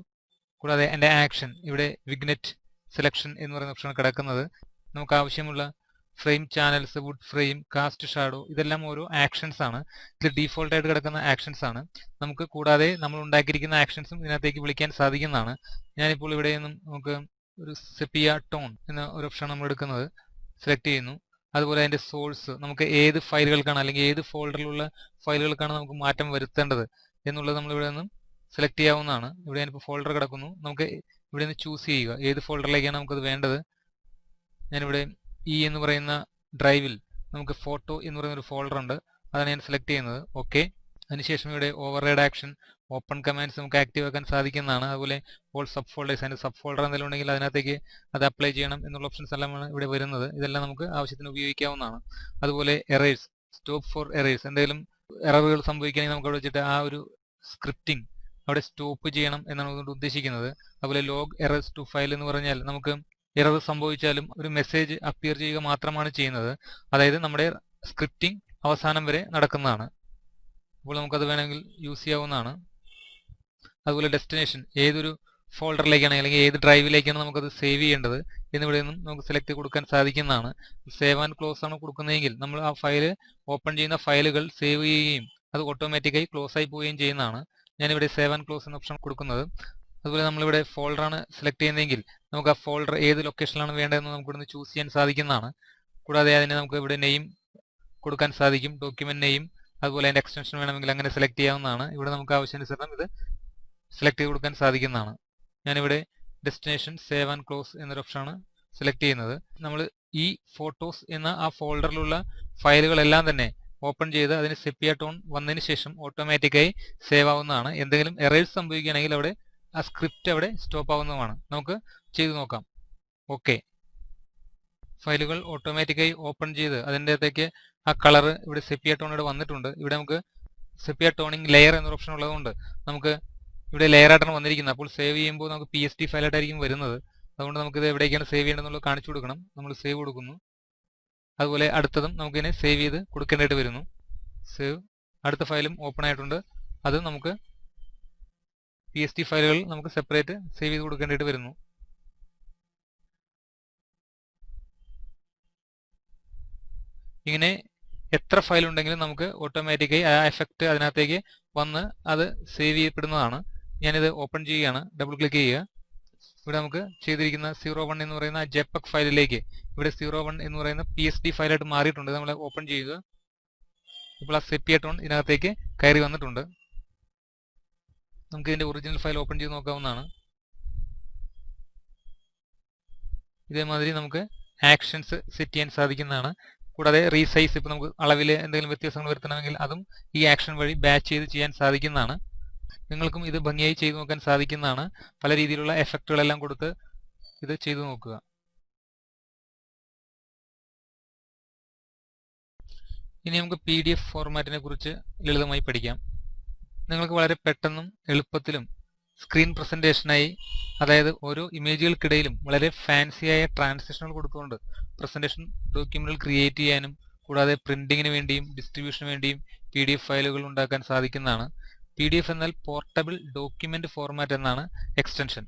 കൂടാതെ എൻ്റെ ആക്ഷൻ ഇവിടെ വിഗ്നെറ്റ് സെലക്ഷൻ എന്ന് പറയുന്ന ഓപ്ഷൻ കിടക്കുന്നത്. നമുക്ക് ആവശ്യമുള്ള frame channels, wood frame, cast shadow, ഇതെല്ലാം ഓരോ ആക്ഷൻസ് ആണ്. ഇത് ഡീഫോൾട്ട് ആയിട്ട് കിടക്കുന്ന ആക്ഷൻസ് ആണ്. നമുക്ക് കൂടാതെ നമ്മൾ ഉണ്ടാക്കിയിരിക്കുന്ന ആക്ഷൻസും ഇതിനകത്തേക്ക് വിളിക്കാൻ സാധിക്കുന്നതാണ്. ഞാനിപ്പോൾ ഇവിടെ നിന്നും നമുക്ക് ഒരു സെപ്പിയ ടോൺ എന്ന ഒരു ഓപ്ഷൻ നമ്മൾ എടുക്കുന്നത്, സെലക്ട് ചെയ്യുന്നു. അതുപോലെ അതിന്റെ സോഴ്സ്, നമുക്ക് ഏത് ഫയലുകൾക്കാണ് അല്ലെങ്കിൽ ഏത് ഫോൾഡറിലുള്ള ഫയലുകൾക്കാണ് നമുക്ക് മാറ്റം വരുത്തേണ്ടത് എന്നുള്ളത് നമ്മൾ ഇവിടെ നിന്നും സെലക്ട് ചെയ്യാവുന്നതാണ്. ഇവിടെ ഞാനിപ്പോൾ ഫോൾഡർ കിടക്കുന്നു, നമുക്ക് ഇവിടെ നിന്ന് ചൂസ് ചെയ്യുക ഏത് ഫോൾഡറിലേക്കാണ് നമുക്കത് വേണ്ടത്. ഞാനിവിടെ എന്ന് പറയുന്ന ഡ്രൈവിൽ നമുക്ക് ഫോട്ടോ എന്ന് പറയുന്ന ഒരു ഫോൾഡർ ഉണ്ട്, അതാണ് ഞാൻ സെലക്ട് ചെയ്യുന്നത്. ഓക്കെ. അതിനുശേഷം ഇവിടെ ഓവർറൈഡ് ആക്ഷൻ, ഓപ്പൺ കമാൻഡ്സ് നമുക്ക് ആക്റ്റീവ് ആക്കാൻ സാധിക്കുന്നതാണ്. അതുപോലെ ഓൾ സബ് ഫോൾഡേഴ്സ്, അതിൻ്റെ സബ് ഫോൾഡർ എന്തെങ്കിലും ഉണ്ടെങ്കിൽ അതിനകത്തേക്ക് അത് അപ്ലൈ ചെയ്യണം എന്നുള്ള ഓപ്ഷൻസ് എല്ലാമാണ് ഇവിടെ വരുന്നത്. ഇതെല്ലാം നമുക്ക് ആവശ്യത്തിന് ഉപയോഗിക്കാവുന്നതാണ്. അതുപോലെ എറേഴ്സ്, സ്റ്റോപ്പ് ഫോർ എറേഴ്സ്, എന്തെങ്കിലും എററുകൾ സംഭവിക്കുകയാണെങ്കിൽ നമുക്ക് അവിടെ വെച്ചിട്ട് ആ ഒരു സ്ക്രിപ്റ്റിംഗ് അവിടെ സ്റ്റോപ്പ് ചെയ്യണം എന്നാണ് അതുകൊണ്ട് ഉദ്ദേശിക്കുന്നത്. അതുപോലെ ലോഗ് എറേഴ്സ് ടു ഫയൽ എന്ന് പറഞ്ഞാൽ നമുക്ക് എറർ സംഭവിച്ചാലും ഒരു മെസ്സേജ് അപ്പിയർ ചെയ്യുക മാത്രമാണ് ചെയ്യുന്നത്. അതായത് നമ്മുടെ സ്ക്രിപ്റ്റിംഗ് അവസാനം വരെ നടക്കുന്നതാണ്. അപ്പോൾ നമുക്കത് വേണമെങ്കിൽ യൂസ് ചെയ്യാവുന്നതാണ്. അതുപോലെ ഡെസ്റ്റിനേഷൻ, ഏതൊരു ഫോൾഡറിലേക്കാണ് അല്ലെങ്കിൽ ഏത് ഡ്രൈവിലേക്കാണ് നമുക്കത് സേവ് ചെയ്യേണ്ടത് എന്നിവിടെ നിന്നും നമുക്ക് സെലക്ട് കൊടുക്കാൻ സാധിക്കുന്നതാണ്. സേവ് ആൻഡ് ക്ലോസ് ആണ് കൊടുക്കുന്നതെങ്കിൽ നമ്മൾ ആ ഫയൽ ഓപ്പൺ ചെയ്യുന്ന ഫയലുകൾ സേവ് ചെയ്യുകയും അത് ഓട്ടോമാറ്റിക്കായി ക്ലോസ് ആയി പോവുകയും ചെയ്യുന്നതാണ്. ഞാനിവിടെ സേവ് ആൻഡ് ക്ലോസ് എന്ന ഓപ്ഷൻ കൊടുക്കുന്നത്. അതുപോലെ നമ്മളിവിടെ ഫോൾഡറാണ് സെലക്ട് ചെയ്യുന്നതെങ്കിൽ നമുക്ക് ആ ഫോൾഡർ ഏത് ലൊക്കേഷനിലാണ് വേണ്ടതെന്ന് നമുക്ക് ഇവിടുന്ന് ചൂസ് ചെയ്യാൻ സാധിക്കുന്നതാണ്. കൂടാതെ അതിന് നമുക്ക് ഇവിടെ നെയിം കൊടുക്കാൻ സാധിക്കും, ഡോക്യുമെന്റ് നെയിം. അതുപോലെ അതിന്റെ എക്സ്റ്റൻഷൻ വേണമെങ്കിൽ അങ്ങനെ സെലക്ട് ചെയ്യാവുന്നതാണ്. ഇവിടെ നമുക്ക് ആവശ്യാനുസരണം ഇത് സെലക്ട് ചെയ്ത് കൊടുക്കാൻ സാധിക്കുന്നതാണ്. ഞാനിവിടെ ഡെസ്റ്റിനേഷൻ സേവ് ആൻഡ് ക്ലോസ് എന്നൊരു ഓപ്ഷനാണ് സെലക്ട് ചെയ്യുന്നത്. നമ്മൾ ഈ ഫോട്ടോസ് എന്ന ആ ഫോൾഡറിലുള്ള ഫയലുകളെല്ലാം തന്നെ ഓപ്പൺ ചെയ്ത് അതിന് സെപ്പിയ ടോൺ വന്നതിന് ശേഷം ഓട്ടോമാറ്റിക്കായി സേവ് ആവുന്നതാണ്. എന്തെങ്കിലും എറേഴ്സ് സംഭവിക്കുകയാണെങ്കിൽ അവിടെ ആ സ്ക്രിപ്റ്റ് അവിടെ സ്റ്റോപ്പ് ആവുന്നതുമാണ്. നമുക്ക് ചെയ്തു നോക്കാം. ഓക്കെ. ഫയലുകൾ ഓട്ടോമാറ്റിക്കായി ഓപ്പൺ ചെയ്ത് അതിൻ്റെ അകത്തേക്ക് ആ കളർ ഇവിടെ സെപ്പിയ ടോൺ ഇവിടെ വന്നിട്ടുണ്ട്. ഇവിടെ നമുക്ക് സെപ്പിയ ടോണിങ് ലെയർ എന്നൊരു ഓപ്ഷൻ ഉള്ളതുകൊണ്ട് നമുക്ക് ഇവിടെ ലെയർ ആയിട്ടാണ് വന്നിരിക്കുന്നത്. അപ്പോൾ സേവ് ചെയ്യുമ്പോൾ നമുക്ക് PSD ഫയലായിട്ടായിരിക്കും വരുന്നത്. അതുകൊണ്ട് നമുക്കിത് എവിടേക്കാണ് സേവ് ചെയ്യേണ്ടതെന്നുള്ളത് കാണിച്ചു കൊടുക്കണം. നമ്മൾ സേവ് കൊടുക്കുന്നു. അതുപോലെ അടുത്തതും നമുക്കിതിനെ സേവ് ചെയ്ത് കൊടുക്കേണ്ടതായിട്ട് വരുന്നു. സേവ്. അടുത്ത ഫയലും ഓപ്പൺ ആയിട്ടുണ്ട്. അത് നമുക്ക് PSD ഫയലുകൾ നമുക്ക് സെപ്പറേറ്റ് സേവ് ചെയ്ത് കൊടുക്കേണ്ടതായിട്ട് വരുന്നു. ഇങ്ങനെ എത്ര ഫയൽ ഉണ്ടെങ്കിലും നമുക്ക് ഓട്ടോമാറ്റിക്കായി ആ എഫക്റ്റ് അതിനകത്തേക്ക് വന്ന് അത് സേവ് ചെയ്യപ്പെടുന്നതാണ്. ഞാനിത് ഓപ്പൺ ചെയ്യുകയാണ്. ഡബിൾ ക്ലിക്ക് ചെയ്യുക. ഇവിടെ നമുക്ക് ചെയ്തിരിക്കുന്ന 01 എന്ന് പറയുന്ന JPEG ഫയലിലേക്ക് ഇവിടെ 01 എന്ന് പറയുന്ന PSD ഫയലായിട്ട് മാറിയിട്ടുണ്ട്. നമ്മൾ ഓപ്പൺ ചെയ്യുക. ഇപ്പോൾ ആ സെപ്പിയ ടോൺ ഇതിനകത്തേക്ക് കയറി വന്നിട്ടുണ്ട്. നമുക്ക് ഇതിന്റെ ഒറിജിനൽ ഫയൽ ഓപ്പൺ ചെയ്ത് നോക്കാവുന്നതാണ്. ഇതേമാതിരി നമുക്ക് ആക്ഷൻസ് സെറ്റ് ചെയ്യാൻ സാധിക്കുന്നതാണ്. കൂടാതെ റീസൈസ്, ഇപ്പോൾ നമുക്ക് അളവിൽ എന്തെങ്കിലും വ്യത്യാസങ്ങൾ വരുത്തണമെങ്കിൽ അതും ഈ ആക്ഷൻ വഴി ബാച്ച് ചെയ്ത് ചെയ്യാൻ സാധിക്കുന്നതാണ്. നിങ്ങൾക്കും ഇത് ഭംഗിയായി ചെയ്തു നോക്കാൻ സാധിക്കുന്നതാണ്. പല രീതിയിലുള്ള എഫക്റ്റുകളെല്ലാം കൊടുത്ത് ഇത് ചെയ്തു നോക്കുക. ഇനി നമുക്ക് PDF ഫോർമാറ്റിനെ കുറിച്ച് ലളിതമായി പഠിക്കാം. നിങ്ങൾക്ക് വളരെ പെട്ടെന്നും എളുപ്പത്തിലും സ്ക്രീൻ പ്രസന്റേഷനായി, അതായത് ഓരോ ഇമേജുകൾക്കിടയിലും വളരെ ഫാൻസിയായ ട്രാൻസിഷനുകൾ കൊടുത്തുകൊണ്ട് പ്രസന്റേഷൻ ഡോക്യുമെന്റുകൾ ക്രിയേറ്റ് ചെയ്യാനും കൂടാതെ പ്രിന്റിങ്ങിന് വേണ്ടിയും ഡിസ്ട്രിബ്യൂഷന് വേണ്ടിയും PDF ഫയലുകൾ ഉണ്ടാക്കാൻ സാധിക്കുന്നതാണ്. PDF എന്നാൽ പോർട്ടബിൾ ഡോക്യുമെന്റ് ഫോർമാറ്റ് എന്നാണ് എക്സ്റ്റൻഷൻ.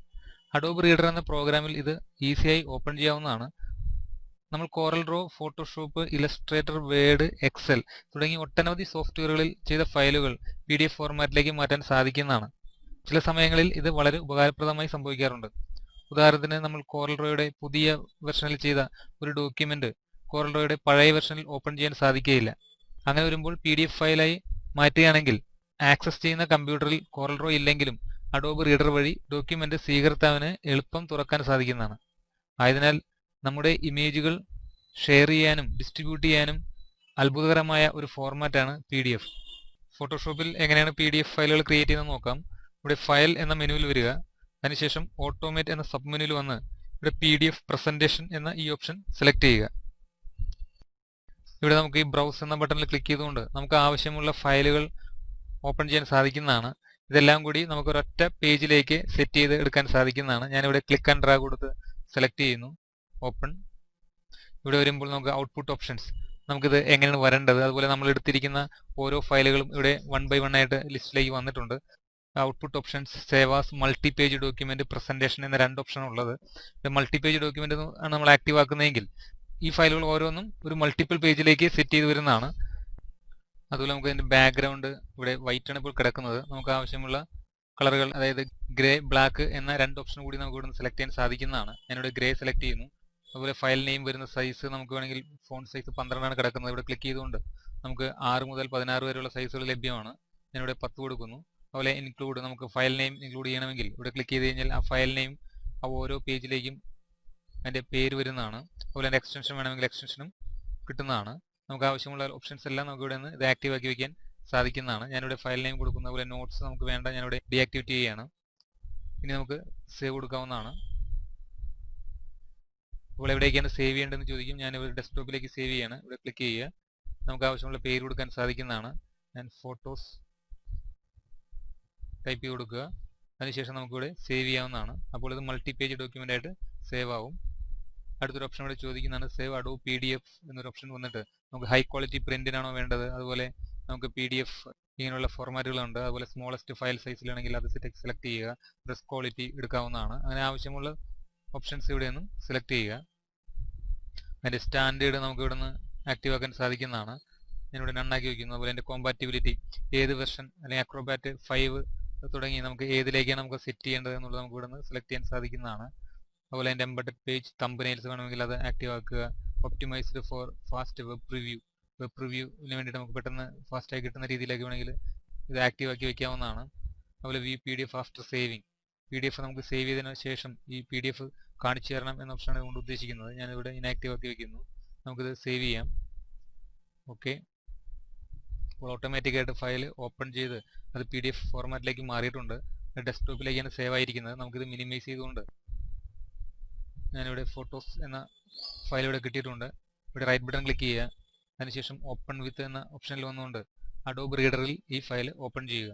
അഡോബ് റീഡർ എന്ന പ്രോഗ്രാമിൽ ഇത് ഈസിയായി ഓപ്പൺ ചെയ്യാവുന്നതാണ്. നമ്മൾ Corel Draw, Photoshop, Illustrator, Word, Excel തുടങ്ങി ഒട്ടനവധി സോഫ്റ്റ്വെയറുകളിൽ ചെയ്ത ഫയലുകൾ PDF ഫോർമാറ്റിലേക്ക് മാറ്റാൻ സാധിക്കുന്നതാണ്. ചില സമയങ്ങളിൽ ഇത് വളരെ ഉപകാരപ്രദമായി സംഭവിക്കാറുണ്ട്. ഉദാഹരണത്തിന് നമ്മൾ കോറൽ ഡ്രോയുടെ പുതിയ വെർഷനിൽ ചെയ്ത ഒരു ഡോക്യുമെന്റ് കോറൽ ഡ്രോയുടെ പഴയ വെർഷനിൽ ഓപ്പൺ ചെയ്യാൻ സാധിക്കുകയില്ല. അങ്ങനെ വരുമ്പോൾ PDF ഫയലായി മാറ്റുകയാണെങ്കിൽ ആക്സസ് ചെയ്യുന്ന കമ്പ്യൂട്ടറിൽ കോറൽ ഡ്രോ ഇല്ലെങ്കിലും അഡോബ് റീഡർ വഴി ഡോക്യുമെന്റ് സ്വീകർത്താവിന് എളുപ്പം തുറക്കാൻ സാധിക്കുന്നതാണ്. ആയതിനാൽ നമ്മുടെ ഇമേജുകൾ ഷെയർ ചെയ്യാനും ഡിസ്ട്രിബ്യൂട്ട് ചെയ്യാനും അത്ഭുതകരമായ ഒരു ഫോർമാറ്റാണ് PDF. ഫോട്ടോഷോപ്പിൽ എങ്ങനെയാണ് PDF ഫയലുകൾ ക്രിയേറ്റ് ചെയ്യുന്നത് നോക്കാം. ഇവിടെ ഫയൽ എന്ന മെനുവിൽ വരിക. അതിനുശേഷം ഓട്ടോമേറ്റ് എന്ന സബ് മെനുവിൽ വന്ന് ഇവിടെ PDF പ്രസന്റേഷൻ എന്ന ഈ ഓപ്ഷൻ സെലക്ട് ചെയ്യുക. ഇവിടെ നമുക്ക് ഈ ബ്രൗസ് എന്ന ബട്ടണിൽ ക്ലിക്ക് ചെയ്തുകൊണ്ട് നമുക്ക് ആവശ്യമുള്ള ഫയലുകൾ ഓപ്പൺ ചെയ്യാൻ സാധിക്കുന്നതാണ്. ഇതെല്ലാം കൂടി നമുക്ക് ഒരൊറ്റ പേജിലേക്ക് സെറ്റ് ചെയ്ത് എടുക്കാൻ സാധിക്കുന്നതാണ്. ഞാനിവിടെ ക്ലിക്ക് ആൻഡ് ഡ്രാഗ് കൊടുത്ത് സെലക്ട് ചെയ്യുന്നു. ഓപ്പൺ. ഇവിടെ വരുമ്പോൾ നമുക്ക് ഔട്ട്പുട്ട് ഓപ്ഷൻസ്, നമുക്കിത് എങ്ങനെയാണ് വരേണ്ടത്, അതുപോലെ നമ്മൾ എടുത്തിരിക്കുന്ന ഓരോ ഫയലുകളും ഇവിടെ 1 by 1 ആയിട്ട് ലിസ്റ്റിലേക്ക് വന്നിട്ടുണ്ട്. Output options, save as, multi page document, presentation എന്ന 2 ഓപ്ഷൻ ഉള്ളത്. മൾട്ടി പേജ് ഡോക്യുമെന്റ് ആണ് നമ്മൾ ആക്റ്റീവ് ആക്കുന്നതെങ്കിൽ ഈ ഫയലുകൾ ഓരോന്നും ഒരു മൾട്ടിപ്പിൾ പേജിലേക്ക് സെറ്റ് ചെയ്ത് വരുന്നതാണ്. അതുപോലെ നമുക്ക് അതിൻ്റെ ബാക്ക്ഗ്രൗണ്ട് ഇവിടെ വൈറ്റ് ആണ് ഇപ്പോൾ കിടക്കുന്നത്. നമുക്ക് ആവശ്യമുള്ള കളറുകൾ, അതായത് ഗ്രേ, ബ്ലാക്ക് എന്ന 2 ഓപ്ഷൻ കൂടി നമുക്ക് ഇവിടെ സെലക്ട് ചെയ്യാൻ സാധിക്കുന്നതാണ്. ഞാനിവിടെ ഗ്രേ സെലക്ട് ചെയ്യുന്നു. അതുപോലെ ഫയൽ നെയിം വരുന്ന സൈസ് നമുക്ക് വേണമെങ്കിൽ ഫോണ്ട് സൈസ് 12 ആണ് കിടക്കുന്നത്. ഇവിടെ ക്ലിക്ക് ചെയ്തുകൊണ്ട് നമുക്ക് 6 മുതൽ 16 വരെയുള്ള സൈസുകൾ ലഭ്യമാണ്. ഞാനിവിടെ 10 കൊടുക്കുന്നു. അതുപോലെ ഇൻക്ലൂഡ്, നമുക്ക് ഫയൽ നെയിം ഇൻക്ലൂഡ് ചെയ്യണമെങ്കിൽ ഇവിടെ ക്ലിക്ക് ചെയ്ത് കഴിഞ്ഞാൽ ആ ഫയൽ നെയിം ആ ഓരോ പേജിലേക്കും അതിൻ്റെ പേര് വരുന്നതാണ്. അതുപോലെ അതിൻ്റെ എക്സ്റ്റൻഷൻ വേണമെങ്കിൽ എക്സ്റ്റൻഷനും കിട്ടുന്നതാണ്. നമുക്ക് ആവശ്യമുള്ള ഓപ്ഷൻസ് എല്ലാം നമുക്ക് ഇവിടെ നിന്ന് ഇത് ആക്റ്റീവ് ആക്കി വയ്ക്കാൻ സാധിക്കുന്നതാണ്. ഞാനിവിടെ ഫയൽ നെയിം കൊടുക്കുന്ന, അതുപോലെ നോട്ട്സ് നമുക്ക് വേണ്ട, ഞാനിവിടെ ഡീആക്ടിവേറ്റ് ചെയ്യുകയാണ്. ഇനി നമുക്ക് സേവ് കൊടുക്കാവുന്നതാണ്. അപ്പോൾ എവിടേക്കാണ് സേവ് ചെയ്യേണ്ടതെന്ന് ചോദിക്കും. ഞാനിവിടെ ഡെസ്ക്ടോപ്പിലേക്ക് സേവ് ചെയ്യാണ്. ഇവിടെ ക്ലിക്ക് ചെയ്യുക. നമുക്ക് ആവശ്യമുള്ള പേര് കൊടുക്കാൻ സാധിക്കുന്നതാണ്. ഞാൻ ഫോട്ടോസ് ടൈപ്പ് ചെയ്ത് കൊടുക്കുക. അതിനുശേഷം നമുക്കിവിടെ സേവ് ചെയ്യാവുന്നതാണ്. അപ്പോൾ ഇത് മൾട്ടി പേജ് ഡോക്യുമെൻ്റ് ആയിട്ട് സേവ് ആവും. അടുത്തൊരു ഓപ്ഷൻ ഇവിടെ ചോദിക്കുന്നതാണ് സേവ് അഡോബ് PDF എന്നൊരു ഓപ്ഷൻ വന്നിട്ട് നമുക്ക് ഹൈ ക്വാളിറ്റി പ്രിന്റിനാണോ വേണ്ടത്, അതുപോലെ നമുക്ക് PDF ഇങ്ങനെയുള്ള ഫോർമാറ്റുകളുണ്ട്. അതുപോലെ സ്മോളസ്റ്റ് ഫയൽ സൈസിലാണെങ്കിൽ അത് സെലക്ട് ചെയ്യുക. പ്രസ് ക്വാളിറ്റി എടുക്കാവുന്നതാണ്. അങ്ങനെ ആവശ്യമുള്ള ഓപ്ഷൻസ് ഇവിടെ നിന്നും സെലക്ട് ചെയ്യുക. അതിൻ്റെ സ്റ്റാൻഡേർഡ് നമുക്ക് ഇവിടെ നിന്ന് ആക്റ്റീവ് ആക്കാൻ സാധിക്കുന്നതാണ്. ഞാനിവിടെ നണ്ണാക്കി വയ്ക്കുന്നു. അതുപോലെ എൻ്റെ കോമ്പാറ്റിബിലിറ്റി, ഏത് വെർഷൻ അല്ലെങ്കിൽ അക്രോബാറ്റ് 5 തുടങ്ങി നമുക്ക് ഏതിലേക്കാണ് നമുക്ക് സെറ്റ് ചെയ്യേണ്ടത് എന്നുള്ളത് നമുക്ക് ഇവിടെ നിന്ന് സെലക്ട് ചെയ്യാൻ സാധിക്കുന്നതാണ്. അതുപോലെ എൻ്റെ എംബഡഡ് പേജ് തമ്പനെയിൽസ് വേണമെങ്കിൽ അത് ആക്റ്റീവ് ആക്കുക. ഒപ്റ്റിമൈസ്ഡ് ഫോർ ഫാസ്റ്റ് വെബ് പ്രിവ്യൂവിന് വേണ്ടിയിട്ട് നമുക്ക് പെട്ടെന്ന് ഫാസ്റ്റായി കിട്ടുന്ന രീതിയിലേക്ക് വേണമെങ്കിൽ ഇത് ആക്റ്റീവ് ആക്കി വയ്ക്കാവുന്നതാണ്. അതുപോലെ view PDF after saving, PDF നമുക്ക് സേവ് ചെയ്തതിന് ശേഷം ഈ PDF കാണിച്ചു തരണം എന്ന ഓപ്ഷനാണ് കൊണ്ട് ഉദ്ദേശിക്കുന്നത്. ഞാനിവിടെ ഇനാക്റ്റീവ് ആക്കി വയ്ക്കുന്നു. നമുക്കിത് സേവ് ചെയ്യാം. ഓക്കെ, അപ്പോൾ ഓട്ടോമാറ്റിക്കായിട്ട് ഫയൽ ഓപ്പൺ ചെയ്ത് അത് PDF ഫോർമാറ്റിലേക്ക് മാറിയിട്ടുണ്ട്. ഡെസ്ക്ടോപ്പിലേക്കാണ് സേവ് ആയിരിക്കുന്നത്. നമുക്കിത് മിനിമൈസ് ചെയ്തുകൊണ്ട് ഞാനിവിടെ ഫോട്ടോസ് എന്ന ഫയൽ ഇവിടെ കിട്ടിയിട്ടുണ്ട്. ഇവിടെ റൈറ്റ് ബട്ടൺ ക്ലിക്ക് ചെയ്യുക. അതിനുശേഷം ഓപ്പൺ വിത്ത് എന്ന ഓപ്ഷനിൽ വന്നുകൊണ്ട് അഡോബ് റീഡറിൽ ഈ ഫയൽ ഓപ്പൺ ചെയ്യുക.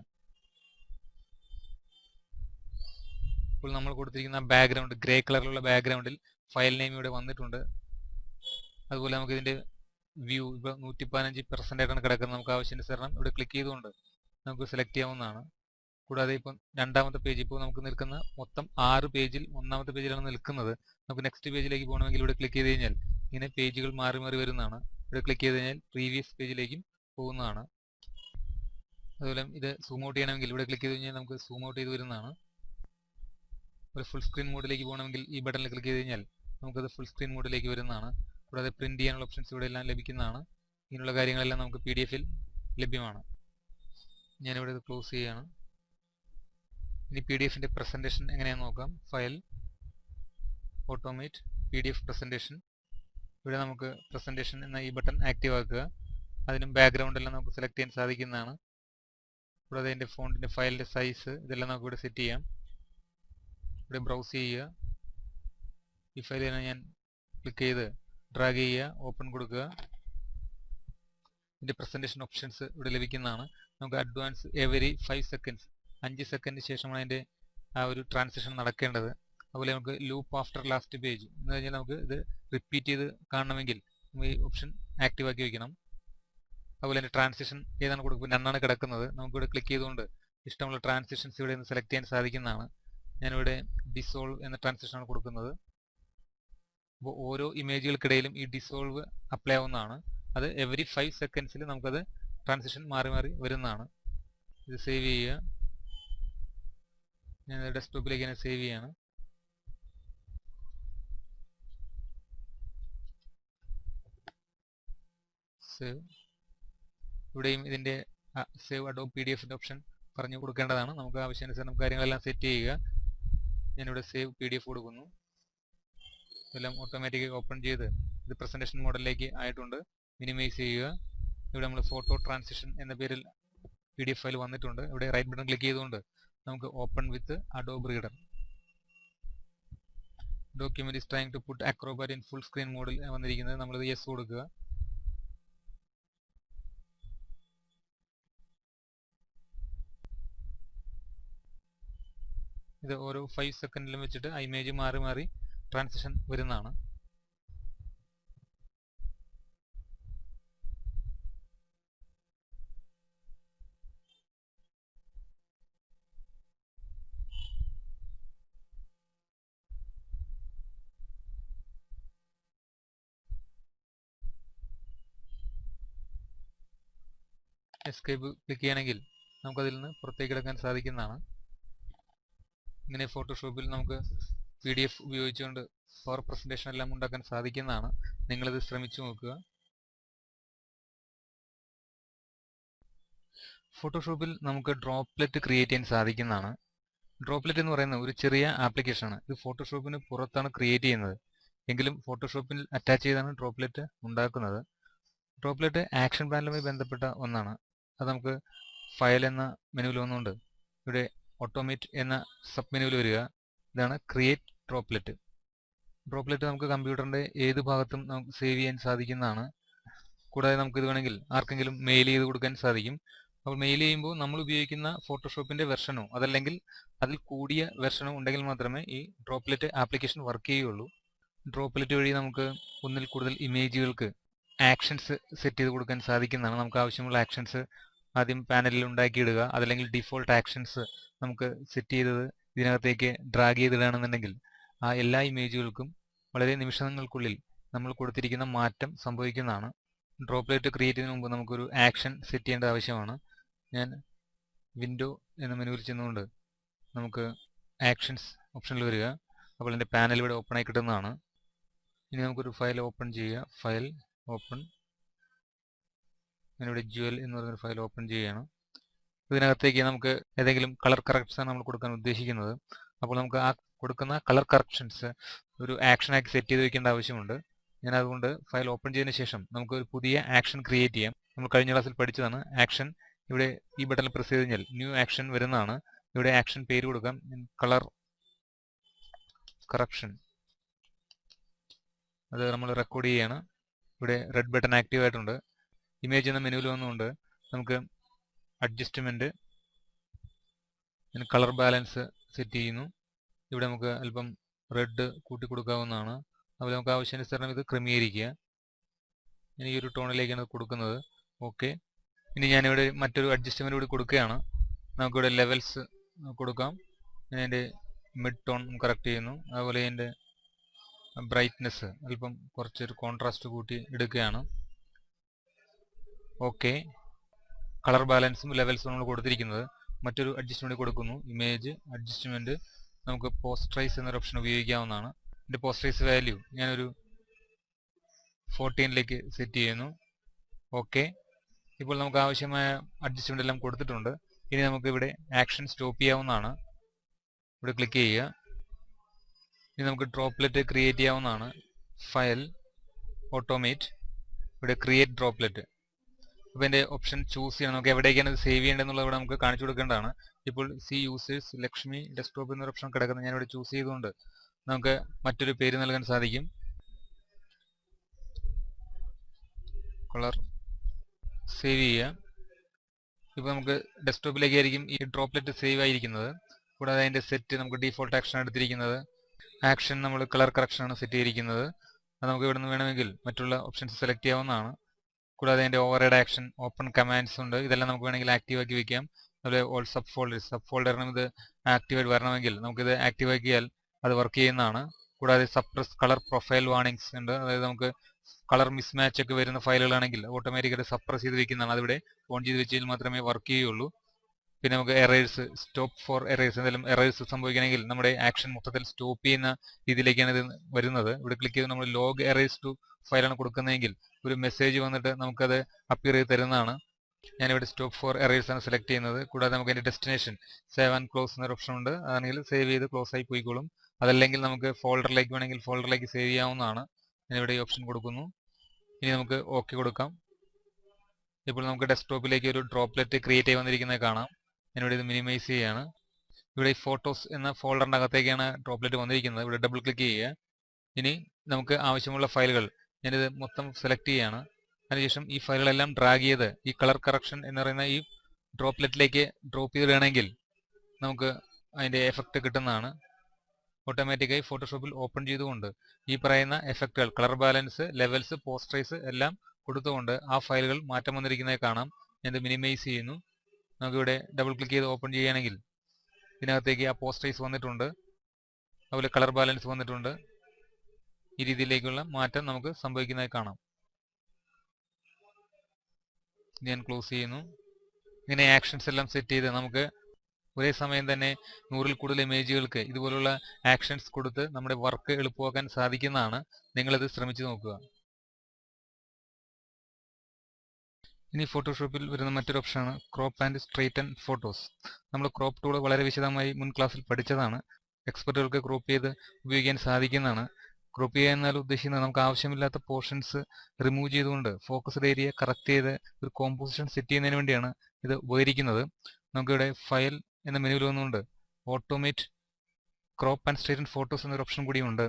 ഇപ്പോൾ നമ്മൾ കൊടുത്തിരിക്കുന്ന ബാക്ക്ഗ്രൗണ്ട്, ഗ്രേ കളറിലുള്ള ബാക്ക്ഗ്രൗണ്ടിൽ ഫയൽ നെയിം ഇവിടെ വന്നിട്ടുണ്ട്. അതുപോലെ നമുക്ക് ഇതിൻ്റെ വ്യൂ ഇപ്പോൾ 115% ആയിട്ടാണ് കിടക്കുന്നത്. നമുക്ക് ആവശ്യാനുസരണം ഇവിടെ ക്ലിക്ക് ചെയ്തുകൊണ്ട് നമുക്ക് സെലക്ട് ചെയ്യാവുന്നതാണ്. കൂടാതെ ഇപ്പം രണ്ടാമത്തെ പേജ്, ഇപ്പോൾ നമുക്ക് നിൽക്കുന്ന മൊത്തം 6 പേജിൽ 1ാമത്തെ പേജിലാണ് നിൽക്കുന്നത്. നമുക്ക് നെക്സ്റ്റ് പേജിലേക്ക് പോകണമെങ്കിൽ ഇവിടെ ക്ലിക്ക് ചെയ്ത് കഴിഞ്ഞാൽ ഇങ്ങനെ പേജുകൾ മാറി മാറി വരുന്നതാണ്. ഇവിടെ ക്ലിക്ക് ചെയ്ത് കഴിഞ്ഞാൽ പ്രീവിയസ് പേജിലേക്കും പോകുന്നതാണ്. അതുപോലെ ഇത് സൂം ഔട്ട് ചെയ്യണമെങ്കിൽ ഇവിടെ ക്ലിക്ക് ചെയ്ത് കഴിഞ്ഞാൽ നമുക്ക് സൂം ഔട്ട് ചെയ്ത് വരുന്നതാണ്. ഒരു ഫുൾ സ്ക്രീൻ മോഡിലേക്ക് പോകണമെങ്കിൽ ഈ ബട്ടണിൽ ക്ലിക്ക് ചെയ്ത് കഴിഞ്ഞാൽ നമുക്കത് ഫുൾ സ്ക്രീൻ മോഡിലേക്ക് വരുന്നതാണ്. കൂടാതെ പ്രിന്റ് ചെയ്യാനുള്ള ഓപ്ഷൻസ് ഇവിടെ എല്ലാം ലഭിക്കുന്നതാണ്. ഇങ്ങനെയുള്ള കാര്യങ്ങളെല്ലാം നമുക്ക് PDF-ൽ ലഭ്യമാണ്. ഞാനിവിടെ ഇത് ക്ലോസ് ചെയ്യുകയാണ്. ഇനി PDF-ൻ്റെ പ്രസൻറ്റേഷൻ എങ്ങനെയാണെന്ന് നോക്കാം. File, automate PDF presentation. ഇവിടെ നമുക്ക് പ്രസൻറ്റേഷൻ എന്ന ഈ ബട്ടൺ ആക്റ്റീവ് ആക്കുക. അതിനും ബാക്ക്ഗ്രൗണ്ട് എല്ലാം നമുക്ക് സെലക്ട് ചെയ്യാൻ സാധിക്കുന്നതാണ്. കൂടാതെ അതിൻ്റെ ഫോണ്ടിൻ്റെ ഫയലിൻ്റെ സൈസ് ഇതെല്ലാം നമുക്ക് ഇവിടെ സെറ്റ് ചെയ്യാം. ഇവിടെ ബ്രൗസ് ചെയ്യുക. ഈ ഫയൽ തന്നെ ഞാൻ ക്ലിക്ക് ചെയ്ത് ഡ്രാഗ് ചെയ്യുക, ഓപ്പൺ കൊടുക്കുക. ഇതിൻ്റെ പ്രസൻറ്റേഷൻ ഓപ്ഷൻസ് ഇവിടെ ലഭിക്കുന്നതാണ്. നമുക്ക് അഡ്വാൻസ് എവരി 5 സെക്കൻഡ്സ്, 5 സെക്കൻഡിന് ശേഷമാണ് അതിൻ്റെ ആ ഒരു ട്രാൻസിഷൻ നടക്കേണ്ടത്. അതുപോലെ നമുക്ക് ലൂപ്പ് ആഫ്റ്റർ ലാസ്റ്റ് പേജ് എന്ന് കഴിഞ്ഞാൽ നമുക്ക് ഇത് റിപ്പീറ്റ് ചെയ്ത് കാണണമെങ്കിൽ നമുക്ക് ഈ ഓപ്ഷൻ ആക്റ്റീവ് ആക്കി വയ്ക്കണം. അതുപോലെ തന്നെ ട്രാൻസിഷൻ ഏതാണ് കൊടുക്കുക, നന്നാണ് കിടക്കുന്നത്. നമുക്കിവിടെ ക്ലിക്ക് ചെയ്തുകൊണ്ട് ഇഷ്ടമുള്ള ട്രാൻസിഷൻസ് ഇവിടെ നിന്ന് സെലക്ട് ചെയ്യാൻ സാധിക്കുന്നതാണ്. ഞാനിവിടെ ഡിസോൾവ് എന്ന ട്രാൻസിഷനാണ് കൊടുക്കുന്നത്. അപ്പോൾ ഓരോ ഇമേജുകൾക്കിടയിലും ഈ ഡിസോൾവ് അപ്ലൈ ആവുന്നതാണ്. അത് എവരി 5 സെക്കൻഡ്സിൽ നമുക്കത് ട്രാൻസിഷൻ മാറി മാറി വരുന്നതാണ്. ഇത് സേവ് ചെയ്യുക. ഞാൻ ഡെസ്ക്ടോപ്പിലേക്ക് തന്നെ സേവ് ചെയ്യാണ്. സേവ്. ഇവിടെയും ഇതിൻ്റെ സേവ് അഡോബ് PDF-ൻ്റെ ഓപ്ഷൻ പറഞ്ഞു കൊടുക്കേണ്ടതാണ്. നമുക്ക് ആവശ്യാനുസരണം കാര്യങ്ങളെല്ലാം സെറ്റ് ചെയ്യുക. ഞാനിവിടെ സേവ് PDF കൊടുക്കുന്നു. ഇതെല്ലാം ഓട്ടോമാറ്റിക്കായി ഓപ്പൺ ചെയ്ത് ഇത് പ്രസൻറ്റേഷൻ മോഡലിലേക്ക് ആയിട്ടുണ്ട്. മിനിമൈസ് ചെയ്യുക. ഇവിടെ നമ്മൾ ഫോട്ടോ ട്രാൻസിഷൻ എന്ന പേരിൽ PDF ഫയൽ വന്നിട്ടുണ്ട്. ഇവിടെ റൈറ്റ് ബട്ടൺ ക്ലിക്ക് ചെയ്തുകൊണ്ട് നമുക്ക് open with Adobe Reader. Document is trying to put Acrobat in full screen മോഡിൽ വന്നിരിക്കുന്നത്. നമ്മളിത് യെസ് കൊടുക്കുക. ഇത് ഓരോ 5 സെക്കൻഡിലും വെച്ചിട്ട് ആ ഇമേജ് മാറി മാറി ട്രാൻസിഷൻ വരുന്നതാണ്. എസ്കേപ്പ് ക്ലിക്ക് ചെയ്യുകയാണെങ്കിൽ നമുക്കതിൽ നിന്ന് പുറത്തേക്ക് എടുക്കാൻ സാധിക്കുന്നതാണ്. ഇങ്ങനെ ഫോട്ടോഷോപ്പിൽ നമുക്ക് PDF ഉപയോഗിച്ചുകൊണ്ട് പവർ പ്രസൻറ്റേഷൻ എല്ലാം ഉണ്ടാക്കാൻ സാധിക്കുന്നതാണ്. നിങ്ങളിത് ശ്രമിച്ചു നോക്കുക. ഫോട്ടോഷോപ്പിൽ നമുക്ക് ഡ്രോപ്ലെറ്റ് ക്രിയേറ്റ് ചെയ്യാൻ സാധിക്കുന്നതാണ്. ഡ്രോപ്ലെറ്റ് എന്ന് പറയുന്നത് ഒരു ചെറിയ ആപ്ലിക്കേഷനാണ്. ഇത് ഫോട്ടോഷോപ്പിന് പുറത്താണ് ക്രിയേറ്റ് ചെയ്യുന്നത്. എങ്കിലും ഫോട്ടോഷോപ്പിൽ അറ്റാച്ച് ചെയ്താണ് ഡ്രോപ്ലെറ്റ് ഉണ്ടാക്കുന്നത്. ഡ്രോപ്ലെറ്റ് ആക്ഷൻ പാനലുമായി ബന്ധപ്പെട്ട ഒന്നാണ്. അത് നമുക്ക് ഫയൽ എന്ന മെനുവിൽ വന്നുകൊണ്ട് ഇവിടെ ഓട്ടോമേറ്റ് എന്ന സബ് മെനുവിൽ വരിക. ഇതാണ് ക്രിയേറ്റ് ഡ്രോപ്ലെറ്റ്. ഡ്രോപ്ലെറ്റ് നമുക്ക് കമ്പ്യൂട്ടറിൻ്റെ ഏത് ഭാഗത്തും നമുക്ക് സേവ് ചെയ്യാൻ സാധിക്കുന്നതാണ്. കൂടാതെ നമുക്കിത് വേണമെങ്കിൽ ആർക്കെങ്കിലും മെയിൽ ചെയ്ത് കൊടുക്കാൻ സാധിക്കും. അപ്പോൾ മെയിൽ ചെയ്യുമ്പോൾ നമ്മൾ ഉപയോഗിക്കുന്ന ഫോട്ടോഷോപ്പിൻ്റെ വെർഷനോ അതല്ലെങ്കിൽ അതിൽ കൂടിയ വെർഷനോ ഉണ്ടെങ്കിൽ മാത്രമേ ഈ ഡ്രോപ്ലെറ്റ് ആപ്ലിക്കേഷൻ വർക്ക് ചെയ്യുകയുള്ളൂ. ഡ്രോപ്ലെറ്റ് വഴി നമുക്ക് ഒന്നിൽ കൂടുതൽ ഇമേജുകൾക്ക് ആക്ഷൻസ് സെറ്റ് ചെയ്ത് കൊടുക്കാൻ സാധിക്കുന്നതാണ്. നമുക്ക് ആവശ്യമുള്ള ആക്ഷൻസ് ആദ്യം പാനലിൽ ഉണ്ടാക്കിയിടുക, അതല്ലെങ്കിൽ ഡിഫോൾട്ട് ആക്ഷൻസ് നമുക്ക് സെറ്റ് ചെയ്തത് ഇതിനകത്തേക്ക് ഡ്രാഗ് ചെയ്തിടുകയാണെന്നുണ്ടെങ്കിൽ ആ എല്ലാ ഇമേജുകൾക്കും വളരെ നിമിഷങ്ങൾക്കുള്ളിൽ നമ്മൾ കൊടുത്തിരിക്കുന്ന മാറ്റം സംഭവിക്കുന്നതാണ്. ഡ്രോപ്ലെറ്റ് ക്രിയേറ്റ് ചെയ്യുന്നതിന് മുമ്പ് നമുക്കൊരു ആക്ഷൻ സെറ്റ് ചെയ്യേണ്ട ആവശ്യമാണ്. ഞാൻ വിൻഡോ എന്ന മെനുവിൽ ചെന്നുകൊണ്ട് നമുക്ക് ആക്ഷൻസ് ഓപ്ഷനിൽ വരിക. അപ്പോൾ എൻ്റെ പാനൽ ഇവിടെ ഓപ്പൺ ആയി കിട്ടുന്നതാണ്. ഇനി നമുക്കൊരു ഫയൽ ഓപ്പൺ ചെയ്യുക. File open. ഞാനിവിടെ ജുവൽ എന്ന് പറയുന്നൊരു ഫയൽ ഓപ്പൺ ചെയ്യുകയാണ്. ഇതിനകത്തേക്ക് നമുക്ക് ഏതെങ്കിലും കളർ കറക്ഷൻസാണ് നമ്മൾ കൊടുക്കാൻ ഉദ്ദേശിക്കുന്നത്. അപ്പോൾ നമുക്ക് ആ കൊടുക്കുന്ന കളർ കറക്ഷൻസ് ഒരു ആക്ഷനാക്കി സെറ്റ് ചെയ്ത് വെക്കേണ്ട ആവശ്യമുണ്ട്. ഞാൻ അതുകൊണ്ട് ഫയൽ ഓപ്പൺ ചെയ്തതിന് ശേഷം നമുക്ക് ഒരു പുതിയ ആക്ഷൻ ക്രിയേറ്റ് ചെയ്യാം. നമ്മൾ കഴിഞ്ഞ ക്ലാസ്സിൽ പഠിച്ചതാണ് ആക്ഷൻ. ഇവിടെ ഈ ബട്ടണിൽ പ്രസ് ചെയ്ത് കഴിഞ്ഞാൽ ന്യൂ ആക്ഷൻ വരുന്നതാണ്. ഇവിടെ ആക്ഷൻ പേര് കൊടുക്കാം, കളർ കറക്ഷൻ. അത് നമ്മൾ റെക്കോർഡ് ചെയ്യുകയാണ്. ഇവിടെ റെഡ് ബട്ടൺ ആക്റ്റീവ് ആയിട്ടുണ്ട്. ഇമേജ് എന്ന മെനുവിൽ വന്നുകൊണ്ട് നമുക്ക് അഡ്ജസ്റ്റ്മെൻറ്റ്, കളർ ബാലൻസ് സെറ്റ് ചെയ്യുന്നു. ഇവിടെ നമുക്ക് അല്പം റെഡ് കൂട്ടി കൊടുക്കാവുന്നതാണ്. അതുപോലെ നമുക്ക് ആവശ്യാനുസരണം ഇത് ക്രമീകരിക്കുക. ഇനി ഈ ഒരു ടോണിലേക്കാണ് കൊടുക്കുന്നത്. ഓക്കെ. ഇനി ഞാനിവിടെ മറ്റൊരു അഡ്ജസ്റ്റ്മെൻറ്റ് കൂടി കൊടുക്കുകയാണ്. നമുക്കിവിടെ ലെവൽസ് കൊടുക്കാം. ഞാൻ എൻ്റെ മിഡ് ടോൺ കറക്റ്റ് ചെയ്യുന്നു. അതുപോലെ എൻ്റെ ബ്രൈറ്റ്നെസ് അല്പം കുറച്ചൊരു കോൺട്രാസ്റ്റ് കൂട്ടി എടുക്കുകയാണ്. ഓക്കെ. കളർ ബാലൻസും ലെവൽസും നമ്മൾ കൊടുത്തിരിക്കുന്നത്. മറ്റൊരു അഡ്ജസ്റ്റ്മെൻറ്റ് കൊടുക്കുന്നു. Image adjustment. നമുക്ക് പോസ്റ്ററൈസ് എന്നൊരു ഓപ്ഷൻ ഉപയോഗിക്കാവുന്നതാണ്. എൻ്റെ പോസ്റ്ററൈസ് വാല്യൂ ഞാനൊരു 14ലേക്ക് സെറ്റ് ചെയ്യുന്നു. ഓക്കെ. ഇപ്പോൾ നമുക്ക് ആവശ്യമായ അഡ്ജസ്റ്റ്മെൻ്റ് എല്ലാം കൊടുത്തിട്ടുണ്ട്. ഇനി നമുക്ക് ഇവിടെ ആക്ഷൻ സ്റ്റോപ്പ് ചെയ്യാവുന്നതാണ്. ഇവിടെ ക്ലിക്ക് ചെയ്യുക. ഇനി നമുക്ക് ഡ്രോപ്ലെറ്റ് ക്രിയേറ്റ് ചെയ്യാവുന്നതാണ്. File automate. ഇവിടെ ക്രിയേറ്റ് ഡ്രോപ്ലെറ്റ്. അപ്പോൾ എൻ്റെ ഓപ്ഷൻ ചൂസ് ചെയ്യണം. നമുക്ക് എവിടേക്കാണ് ഇത് സേവ് ചെയ്യേണ്ടതെന്നുള്ളത് ഇവിടെ നമുക്ക് കാണിച്ചു കൊടുക്കേണ്ടതാണ്. ഇപ്പോൾ സി യൂസേഴ്സ് ലക്ഷ്മി ഡെസ്ക്ടോപ്പ് എന്നൊരു ഓപ്ഷൻ കിടക്കുന്നത് ഞാനിവിടെ ചൂസ് ചെയ്തുകൊണ്ട് നമുക്ക് മറ്റൊരു പേര് നൽകാൻ സാധിക്കും. കളർ സേവ് ചെയ്യുക. ഇപ്പോൾ നമുക്ക് ഡെസ്ക്ടോപ്പിലേക്കായിരിക്കും ഈ ഡ്രോപ്ലെറ്റ് സേവ് ആയിരിക്കുന്നത്. കൂടാതെ അതിൻ്റെ സെറ്റ് നമുക്ക് ഡീഫോൾട്ട് ആക്ഷൻ എടുത്തിരിക്കുന്നത്. ആക്ഷൻ നമ്മൾ കളർ കറക്ഷനാണ് സെറ്റ് ചെയ്തിരിക്കുന്നത്. അത് നമുക്ക് ഇവിടെ നിന്ന് വേണമെങ്കിൽ മറ്റുള്ള ഓപ്ഷൻസ് സെലക്ട് ചെയ്യാവുന്നതാണ്. കൂടാതെ അതിൻ്റെ ഓവർറൈഡ് ആക്ഷൻ, ഓപ്പൺ കമാൻഡ്സ് ഉണ്ട്. ഇതെല്ലാം നമുക്ക് വേണമെങ്കിൽ ആക്റ്റീവ് ആക്കി വയ്ക്കാം. അതുപോലെ ഓൾ സബ് ഫോൾഡറിനും ഇത് ആക്റ്റീവായിട്ട് വരണമെങ്കിൽ നമുക്കിത് ആക്റ്റീവ് ആക്കിയാൽ അത് വർക്ക് ചെയ്യുന്നതാണ്. കൂടാതെ സപ്രസ് കളർ പ്രൊഫൈൽ വാർണിംഗ്സ് ഉണ്ട്. അതായത് നമുക്ക് കളർ മിസ്മാച്ച് ഒക്കെ വരുന്ന ഫയലുകളാണെങ്കിൽ ഓട്ടോമാറ്റിക്കായിട്ട് സപ്രസ് ചെയ്ത് വെക്കുന്നതാണ്. അതിവിടെ ഓൺ ചെയ്ത് വെച്ചാൽ മാത്രമേ വർക്ക് ചെയ്യുള്ളൂ. പിന്നെ നമുക്ക് എറേഴ്സ്, സ്റ്റോപ്പ് ഫോർ എറേഴ്സ്, എന്തെങ്കിലും എറേഴ്സ് സംഭവിക്കണമെങ്കിൽ നമ്മുടെ ആക്ഷൻ മൊത്തത്തിൽ സ്റ്റോപ്പ് ചെയ്യുന്ന രീതിയിലേക്കാണ് ഇത് വരുന്നത്. ഇവിടെ ക്ലിക്ക് ചെയ്ത് നമ്മൾ ലോഗ് എറേഴ്സ് ടു ഫയലാണ് കൊടുക്കുന്നതെങ്കിൽ ഒരു മെസ്സേജ് വന്നിട്ട് നമുക്കത് അപ്പിയർ ചെയ്ത് തരുന്നതാണ്. ഞാനിവിടെ സ്റ്റോപ്പ് ഫോർ എറേഴ്സ് ആണ് സെലക്ട് ചെയ്യുന്നത്. കൂടാതെ നമുക്ക് അതിൻ്റെ ഡെസ്റ്റിനേഷൻ സേവ് ആൻഡ് ക്ലോസ് എന്നൊരു ഓപ്ഷൻ ഉണ്ട്. അതാണെങ്കിൽ സേവ് ചെയ്ത് ക്ലോസ് ആയി പോയിക്കോളും. അതല്ലെങ്കിൽ നമുക്ക് ഫോൾഡറിലേക്ക് വേണമെങ്കിൽ ഫോൾഡറിലേക്ക് സേവ് ചെയ്യാവുന്നതാണ്. ഞാനിവിടെ ഈ ഓപ്ഷൻ കൊടുക്കുന്നു. ഇനി നമുക്ക് ഓക്കെ കൊടുക്കാം. ഇപ്പോൾ നമുക്ക് ഡെസ്ക്ടോപ്പിലേക്ക് ഒരു ഡ്രോപ്ലെറ്റ് ക്രിയേറ്റ് ആയി വന്നിരിക്കുന്നത് കാണാം. ഞാനിവിടെ ഇത് മിനിമൈസ് ചെയ്യുകയാണ്. ഇവിടെ ഈ ഫോട്ടോസ് എന്ന ഫോൾഡറിൻ്റെ അകത്തേക്കാണ് ഡ്രോപ്ലെറ്റ് വന്നിരിക്കുന്നത്. ഇവിടെ ഡബിൾ ക്ലിക്ക് ചെയ്യുക. ഇനി നമുക്ക് ആവശ്യമുള്ള ഫയലുകൾ ഞാനിത് മൊത്തം സെലക്ട് ചെയ്യുകയാണ്. അതിനുശേഷം ഈ ഫയലുകളെല്ലാം ഡ്രാഗ് ചെയ്ത് ഈ കളർ കറക്ഷൻ എന്ന് പറയുന്ന ഈ ഡ്രോപ്ലെറ്റിലേക്ക് ഡ്രോപ്പ് ചെയ്തിടുകയാണെങ്കിൽ നമുക്ക് അതിൻ്റെ എഫക്റ്റ് കിട്ടുന്നതാണ്. ഓട്ടോമാറ്റിക്കായി ഫോട്ടോഷോപ്പിൽ ഓപ്പൺ ചെയ്തുകൊണ്ട് ഈ പറയുന്ന എഫക്റ്റുകൾ കളർ ബാലൻസ്, ലെവൽസ്, പോസ്റ്ററൈസ് എല്ലാം കൊടുത്തുകൊണ്ട് ആ ഫയലുകൾ മാറ്റം വന്നിരിക്കുന്നത് കാണാം. ഞാനിത് മിനിമൈസ് ചെയ്യുന്നു. നമുക്കിവിടെ ഡബിൾ ക്ലിക്ക് ചെയ്ത് ഓപ്പൺ ചെയ്യുകയാണെങ്കിൽ ഇതിനകത്തേക്ക് ആ പോസ്റ്ററൈസ് വന്നിട്ടുണ്ട്. അതുപോലെ കളർ ബാലൻസ് വന്നിട്ടുണ്ട്. ഈ രീതിയിലേക്കുള്ള മാറ്റം നമുക്ക് സംഭവിക്കുന്നതായി കാണാം. ഞാൻ ക്ലോസ് ചെയ്യുന്നു. ഇങ്ങനെ ആക്ഷൻസ് എല്ലാം സെറ്റ് ചെയ്ത് നമുക്ക് ഒരേ സമയം തന്നെ 100-ൽ കൂടുതൽ ഇമേജുകൾക്ക് ഇതുപോലുള്ള ആക്ഷൻസ് കൊടുത്ത് നമ്മുടെ വർക്ക് എളുപ്പമാക്കാൻ സാധിക്കുന്നതാണ്. നിങ്ങളിത് ശ്രമിച്ചു നോക്കുക. ഇനി ഫോട്ടോഷോപ്പിൽ വരുന്ന മറ്റൊരു ഓപ്ഷനാണ് ക്രോപ്പ് ആൻഡ് സ്ട്രെയിറ്റൻ ഫോട്ടോസ്. നമ്മൾ ക്രോപ്പ് ടൂൾ വളരെ വിശദമായി മുൻ ക്ലാസ്സിൽ പഠിച്ചതാണ്. എക്സ്പെർട്ടുകൾക്ക് ക്രോപ്പ് ചെയ്ത് ഉപയോഗിക്കാൻ സാധിക്കുന്നതാണ്. ക്രോപ്പ് ചെയ്യുക എന്നാൽ ഉദ്ദേശിക്കുന്നത് നമുക്ക് ആവശ്യമില്ലാത്ത പോർഷൻസ് റിമൂവ് ചെയ്തുകൊണ്ട് ഫോക്കസ്ഡ് ഏരിയ കറക്റ്റ് ചെയ്ത് ഒരു കോമ്പോസിഷൻ സെറ്റ് ചെയ്യുന്നതിന് വേണ്ടിയാണ് ഇത് ഉപകരിക്കുന്നത്. നമുക്കിവിടെ ഫയൽ എന്ന മെനുവിൽ വന്നുകൊണ്ട് automate crop and straighten photos എന്നൊരു ഓപ്ഷൻ കൂടിയുണ്ട്.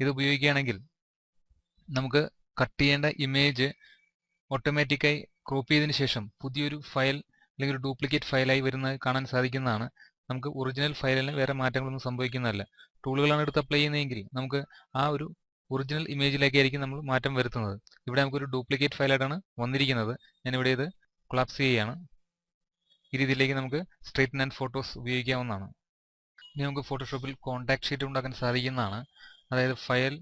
ഇത് ഉപയോഗിക്കുകയാണെങ്കിൽ നമുക്ക് കട്ട് ചെയ്യേണ്ട ഇമേജ് ഓട്ടോമാറ്റിക്കായി ക്രോപ്പ് ചെയ്തതിന് ശേഷം പുതിയൊരു ഫയൽ അല്ലെങ്കിൽ ഒരു ഡ്യൂപ്ലിക്കേറ്റ് ഫയലായി വരുന്നത് കാണാൻ സാധിക്കുന്നതാണ്. നമുക്ക് ഒറിജിനൽ ഫയലിന് വേറെ മാറ്റങ്ങളൊന്നും സംഭവിക്കുന്നതല്ല. ടൂളുകളാണ് എടുത്ത് അപ്ലൈ ചെയ്യുന്നതെങ്കിൽ നമുക്ക് ആ ഒരു ഒറിജിനൽ ഇമേജിലേക്കായിരിക്കും നമ്മൾ മാറ്റം വരുത്തുന്നത്. ഇവിടെ നമുക്കൊരു ഡ്യൂപ്ലിക്കേറ്റ് ഫയലായിട്ടാണ് വന്നിരിക്കുന്നത്. ഞാനിവിടെ ഇത് കൊളാപ്സ് ചെയ്യുകയാണ്. ഈ രീതിയിലേക്ക് നമുക്ക് സ്ട്രെയിറ്റൻ ആൻഡ് ഫോട്ടോസ് ഉപയോഗിക്കാവുന്നതാണ്. ഇനി നമുക്ക് ഫോട്ടോഷോപ്പിൽ കോൺടാക്ട് ഷീറ്റ് ഉണ്ടാക്കാൻ സാധിക്കുന്നതാണ്. അതായത് ഫയൽ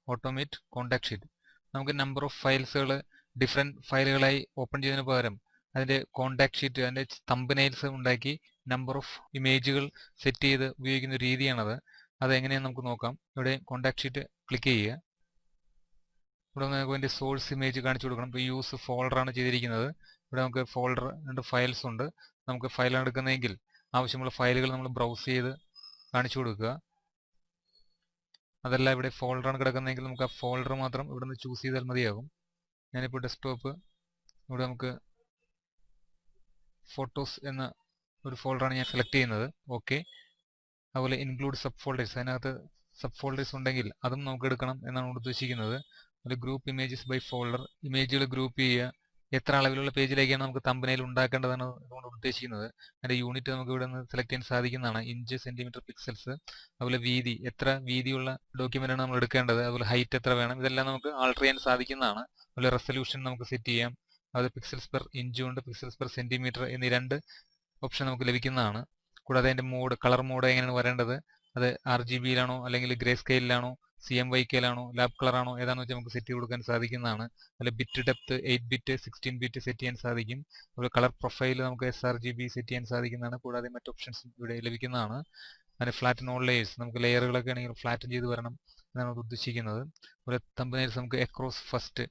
ഓട്ടോമേറ്റ് കോൺടാക്ട് ഷീറ്റ്. നമുക്ക് നമ്പർ ഓഫ് ഫയൽസുകൾ ഡിഫറെൻറ്റ് ഫയലുകളായി ഓപ്പൺ ചെയ്യുന്നതിന് പകരം അതിൻ്റെ കോൺടാക്ട് ഷീറ്റ് അതിൻ്റെ തമ്പനെയിൽസ് ഉണ്ടാക്കി നമ്പർ ഓഫ് ഇമേജുകൾ സെറ്റ് ചെയ്ത് ഉപയോഗിക്കുന്ന രീതിയാണത്. അതെങ്ങനെയാണെന്ന് നമുക്ക് നോക്കാം. ഇവിടെ കോൺടാക്ട് ഷീറ്റ് ക്ലിക്ക് ചെയ്യുക. ഇവിടെ നമുക്ക് അതിൻ്റെ സോഴ്സ് ഇമേജ് കാണിച്ചു കൊടുക്കണം. ഇപ്പോൾ യൂസ് ഫോൾഡറാണ് ചെയ്തിരിക്കുന്നത്. ഇവിടെ നമുക്ക് ഫോൾഡർ രണ്ട് ഫയൽസ് ഉണ്ട്. നമുക്ക് ഫയലാണ് എടുക്കുന്നതെങ്കിൽ ആവശ്യമുള്ള ഫയലുകൾ നമ്മൾ ബ്രൗസ് ചെയ്ത് കാണിച്ചു കൊടുക്കുക. അതല്ല ഇവിടെ ഫോൾഡറാണ് കിടക്കുന്നതെങ്കിൽ നമുക്ക് ആ ഫോൾഡർ മാത്രം ഇവിടെ നിന്ന് ചൂസ് ചെയ്താൽ മതിയാകും. ഞാനിപ്പോൾ ഡെസ്ക്ടോപ്പ് ഇവിടെ നമുക്ക് ഫോട്ടോസ് എന്ന ഒരു ഫോൾഡറാണ് ഞാൻ സെലക്ട് ചെയ്യുന്നത്. ഓക്കെ. അതുപോലെ ഇൻക്ലൂഡ് സബ് ഫോൾഡേഴ്സ്, അതിനകത്ത് സബ് ഫോൾഡേഴ്സ് ഉണ്ടെങ്കിൽ അതും നമുക്ക് എടുക്കണം എന്നാണ് ഉദ്ദേശിക്കുന്നത്. ഒരു ഗ്രൂപ്പ് ഇമേജസ് ബൈ ഫോൾഡർ, ഇമേജുകൾ ഗ്രൂപ്പ് ചെയ്യുക. എത്ര അളവിലുള്ള പേജിലേക്കാണ് നമുക്ക് തമ്പനയിൽ ഉണ്ടാക്കേണ്ടതാണ് അതുകൊണ്ട് ഉദ്ദേശിക്കുന്നത്. അതിൻ്റെ യൂണിറ്റ് നമുക്ക് ഇവിടെ നിന്ന് സെലക്ട് ചെയ്യാൻ സാധിക്കുന്നതാണ്. Inch, centimetre, pixels. അതുപോലെ വീതി, എത്ര വീതിയുള്ള ഡോക്യുമെന്റ് ആണ് നമ്മൾ എടുക്കേണ്ടത്. അതുപോലെ ഹൈറ്റ് എത്ര വേണം, ഇതെല്ലാം നമുക്ക് ആൾട്ടർ ചെയ്യാൻ സാധിക്കുന്നതാണ്. അതുപോലെ റെസൊല്യൂഷൻ നമുക്ക് സെറ്റ് ചെയ്യാം. അത് പിക്സൽസ് പെർ ഇഞ്ചും ഉണ്ട്, പിക്സൽസ് പെർ സെന്റിമീറ്റർ എന്നീ രണ്ട് ഓപ്ഷൻ നമുക്ക് ലഭിക്കുന്നതാണ്. കൂടാതെ അതിൻ്റെ മോഡ്, കളർ മോഡ് എങ്ങനെയാണ് വരേണ്ടത്, അത് RGBയിലാണോ അല്ലെങ്കിൽ ഗ്രേ സ്കെയിലാണോ, CMYKയിലാണോ, ലാബ് കളറാണോ, ഏതാണെന്ന് വെച്ചാൽ നമുക്ക് സെറ്റ് ചെയ്ത് കൊടുക്കാൻ സാധിക്കുന്നതാണ്. അതിൽ bit depth 8 bit 16 bit set ചെയ്യാൻ സാധിക്കും. അതുപോലെ കളർ പ്രൊഫൈൽ നമുക്ക് sRGB സെറ്റ് ചെയ്യാൻ സാധിക്കുന്നതാണ്. കൂടാതെ മറ്റ് ഓപ്ഷൻസ് ഇവിടെ ലഭിക്കുന്നതാണ്. അതിന് ഫ്ലാറ്റൻ ഓൾ ലെയേഴ്സ്, നമുക്ക് ലെയറുകളൊക്കെ ആണെങ്കിൽ ഫ്ലാറ്റൻ ചെയ്ത് വരണം എന്നാണ് ഉദ്ദേശിക്കുന്നത്. അതുപോലെ തമ്പനെയിൽസ് നമുക്ക് അക്രോസ് ഫസ്റ്റ്,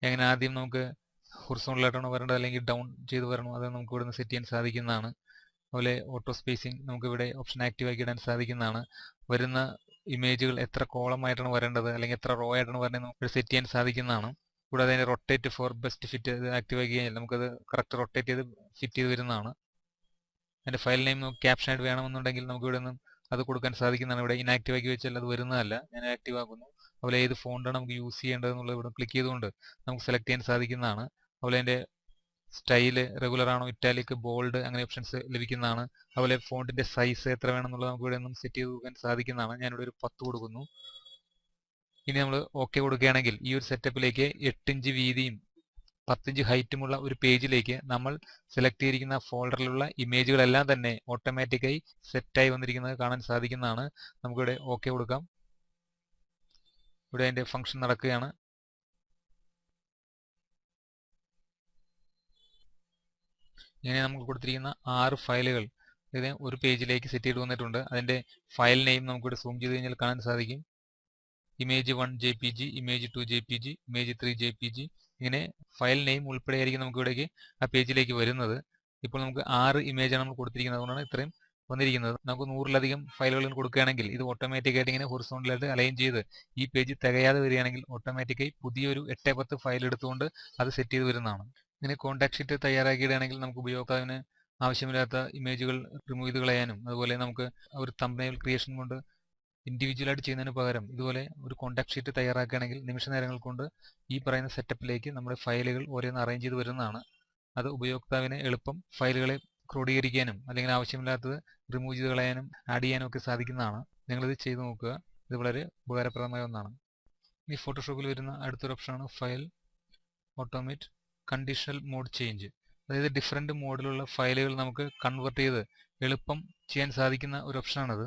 എങ്ങനെ ആദ്യം നമുക്ക് ഹൊറിസോണ്ടലായിട്ടാണോ വരേണ്ടത് അല്ലെങ്കിൽ ഡൗൺ ചെയ്ത് വരണോ, അത് നമുക്ക് ഇവിടെ നിന്ന് സെറ്റ് ചെയ്യാൻ സാധിക്കുന്നതാണ്. അതുപോലെ ഓട്ടോ സ്പേസിംഗ് നമുക്ക് ഇവിടെ ഓപ്ഷൻ ആക്റ്റീവ് ആക്കി ഇടാൻ സാധിക്കുന്നതാണ്. വരുന്ന ഇമേജുകൾ എത്ര കോളമായിട്ടാണ് വരേണ്ടത് അല്ലെങ്കിൽ എത്ര റോ ആയിട്ടാണ് വരേണ്ടത് നമുക്ക് സെറ്റ് ചെയ്യാൻ സാധിക്കുന്നതാണ്. കൂടാതെ അതിൻ്റെ റൊട്ടേറ്റ് ഫോർ ബെസ്റ്റ് ഫിറ്റ് ഇത് ആക്റ്റീവ് ആക്കി കഴിഞ്ഞാൽ നമുക്കത് കറക്റ്റ് റൊട്ടേറ്റ് ചെയ്ത് ഫിറ്റ് ചെയ്ത് വരുന്നതാണ്. അതിൻ്റെ ഫയൽ നെയിം നമുക്ക് ക്യാപ്ഷൻ ആയിട്ട് വേണമെന്നുണ്ടെങ്കിൽ നമുക്ക് ഇവിടെ നിന്നും അത് കൊടുക്കാൻ സാധിക്കുന്നതാണ്. ഇവിടെ ഇനാക്റ്റീവ് ആക്കി വെച്ചാൽ അത് വരുന്നതല്ല, ഞാൻ ആക്റ്റീവ് ആക്കുന്നു. അതുപോലെ ഏത് ഫോണ്ടാണ് നമുക്ക് യൂസ് ചെയ്യേണ്ടത് എന്നുള്ളത് ഇവിടെ ക്ലിക്ക് ചെയ്തുകൊണ്ട് നമുക്ക് സെലക്ട് ചെയ്യാൻ സാധിക്കുന്നതാണ്. അതുപോലെ അതിൻ്റെ സ്റ്റൈല് റെഗുലർ ആണോ, ഇറ്റാലിക്, ബോൾഡ് അങ്ങനെ ഓപ്ഷൻസ് ലഭിക്കുന്നതാണ്. അതുപോലെ ഫോണ്ടിന്റെ സൈസ് എത്ര വേണമെന്നുള്ളത് നമുക്ക് ഇവിടെ നിന്നും സെറ്റ് ചെയ്ത് കൊടുക്കാൻ സാധിക്കുന്നതാണ്. ഞാനിവിടെ ഒരു 10 കൊടുക്കുന്നു. ഇനി നമ്മൾ ഓക്കെ കൊടുക്കുകയാണെങ്കിൽ ഈ ഒരു സെറ്റപ്പിലേക്ക് 8 ഇഞ്ച് വീതിയും 10 ഇഞ്ച് ഹൈറ്റുമുള്ള ഒരു പേജിലേക്ക് നമ്മൾ സെലക്ട് ചെയ്തിരിക്കുന്ന ഫോൾഡറിലുള്ള ഇമേജുകളെല്ലാം തന്നെ ഓട്ടോമാറ്റിക്കായി സെറ്റായി വന്നിരിക്കുന്നത് കാണാൻ സാധിക്കുന്നതാണ്. നമുക്കിവിടെ ഓക്കെ കൊടുക്കാം. ഇവിടെ അതിൻ്റെ ഫംഗ്ഷൻ നടക്കുകയാണ്. ഇങ്ങനെ നമുക്ക് കൊടുത്തിരിക്കുന്ന 6 ഫയലുകൾ ഇത് ഒരു പേജിലേക്ക് സെറ്റ് ചെയ്ത് വന്നിട്ടുണ്ട്. അതിൻ്റെ ഫയൽ നെയിം നമുക്കിവിടെ സൂം ചെയ്ത് കഴിഞ്ഞാൽ കാണാൻ സാധിക്കും. Image 1 JPG, image 2 JPG, image 3 JPG, ഇങ്ങനെ ഫയൽ നെയിം ഉൾപ്പെടെയായിരിക്കും നമുക്ക് ഇവിടേക്ക് ആ പേജിലേക്ക് വരുന്നത്. ഇപ്പോൾ നമുക്ക് 6 ഇമേജാണ് നമ്മൾ കൊടുത്തിരിക്കുന്നത്, അതുകൊണ്ടാണ് ഇത്രയും വന്നിരിക്കുന്നത്. നമുക്ക് 100-ലധികം ഫയലുകൾ കൊടുക്കുകയാണെങ്കിൽ ഇത് ഓട്ടോമാറ്റിക്കായിട്ട് ഇങ്ങനെ ഹൊറിസോണ്ടലായിട്ട് അലൈൻ ചെയ്ത് ഈ പേജ് തികയാതെ വരികയാണെങ്കിൽ ഓട്ടോമാറ്റിക്കായി പുതിയൊരു 8-10 ഫയൽ എടുത്തുകൊണ്ട് അത് സെറ്റ് ചെയ്ത് വരുന്നതാണ്. ഇങ്ങനെ കോൺടാക്ട് ഷീറ്റ് തയ്യാറാക്കിയിടുകയാണെങ്കിൽ നമുക്ക് ഉപയോക്താവിന് ആവശ്യമില്ലാത്ത ഇമേജുകൾ റിമൂവ് ചെയ്ത് കളയാനും അതുപോലെ നമുക്ക് ഒരു തംബ്നെയിൽ ക്രിയേഷൻ കൊണ്ട് ഇൻഡിവിജ്വലായിട്ട് ചെയ്യുന്നതിന് പകരം ഇതുപോലെ ഒരു കോൺടാക്ട് ഷീറ്റ് തയ്യാറാക്കുകയാണെങ്കിൽ നിമിഷ നേരങ്ങൾ കൊണ്ട് ഈ പറയുന്ന സെറ്റപ്പിലേക്ക് നമ്മുടെ ഫയലുകൾ ഓരോന്ന് അറേഞ്ച് ചെയ്ത് വരുന്നതാണ്. അത് ഉപയോക്താവിന് എളുപ്പം ഫയലുകളെ ക്രോഡീകരിക്കാനും അല്ലെങ്കിൽ ആവശ്യമില്ലാത്തത് റിമൂവ് ചെയ്ത് കളയാനും ആഡ് ചെയ്യാനും ഒക്കെ സാധിക്കുന്നതാണ്. നിങ്ങളിത് ചെയ്ത് നോക്കുക, ഇത് വളരെ ഉപകാരപ്രദമായ ഒന്നാണ്. ഈ ഫോട്ടോഷോപ്പിൽ വരുന്ന അടുത്തൊരു ഓപ്ഷനാണ് file automate conditional mode change. അതായത് ഡിഫറെൻറ്റ് മോഡിലുള്ള ഫയലുകൾ നമുക്ക് കൺവേർട്ട് ചെയ്ത് എളുപ്പം ചെയ്യാൻ സാധിക്കുന്ന ഒരു ഓപ്ഷനാണത്.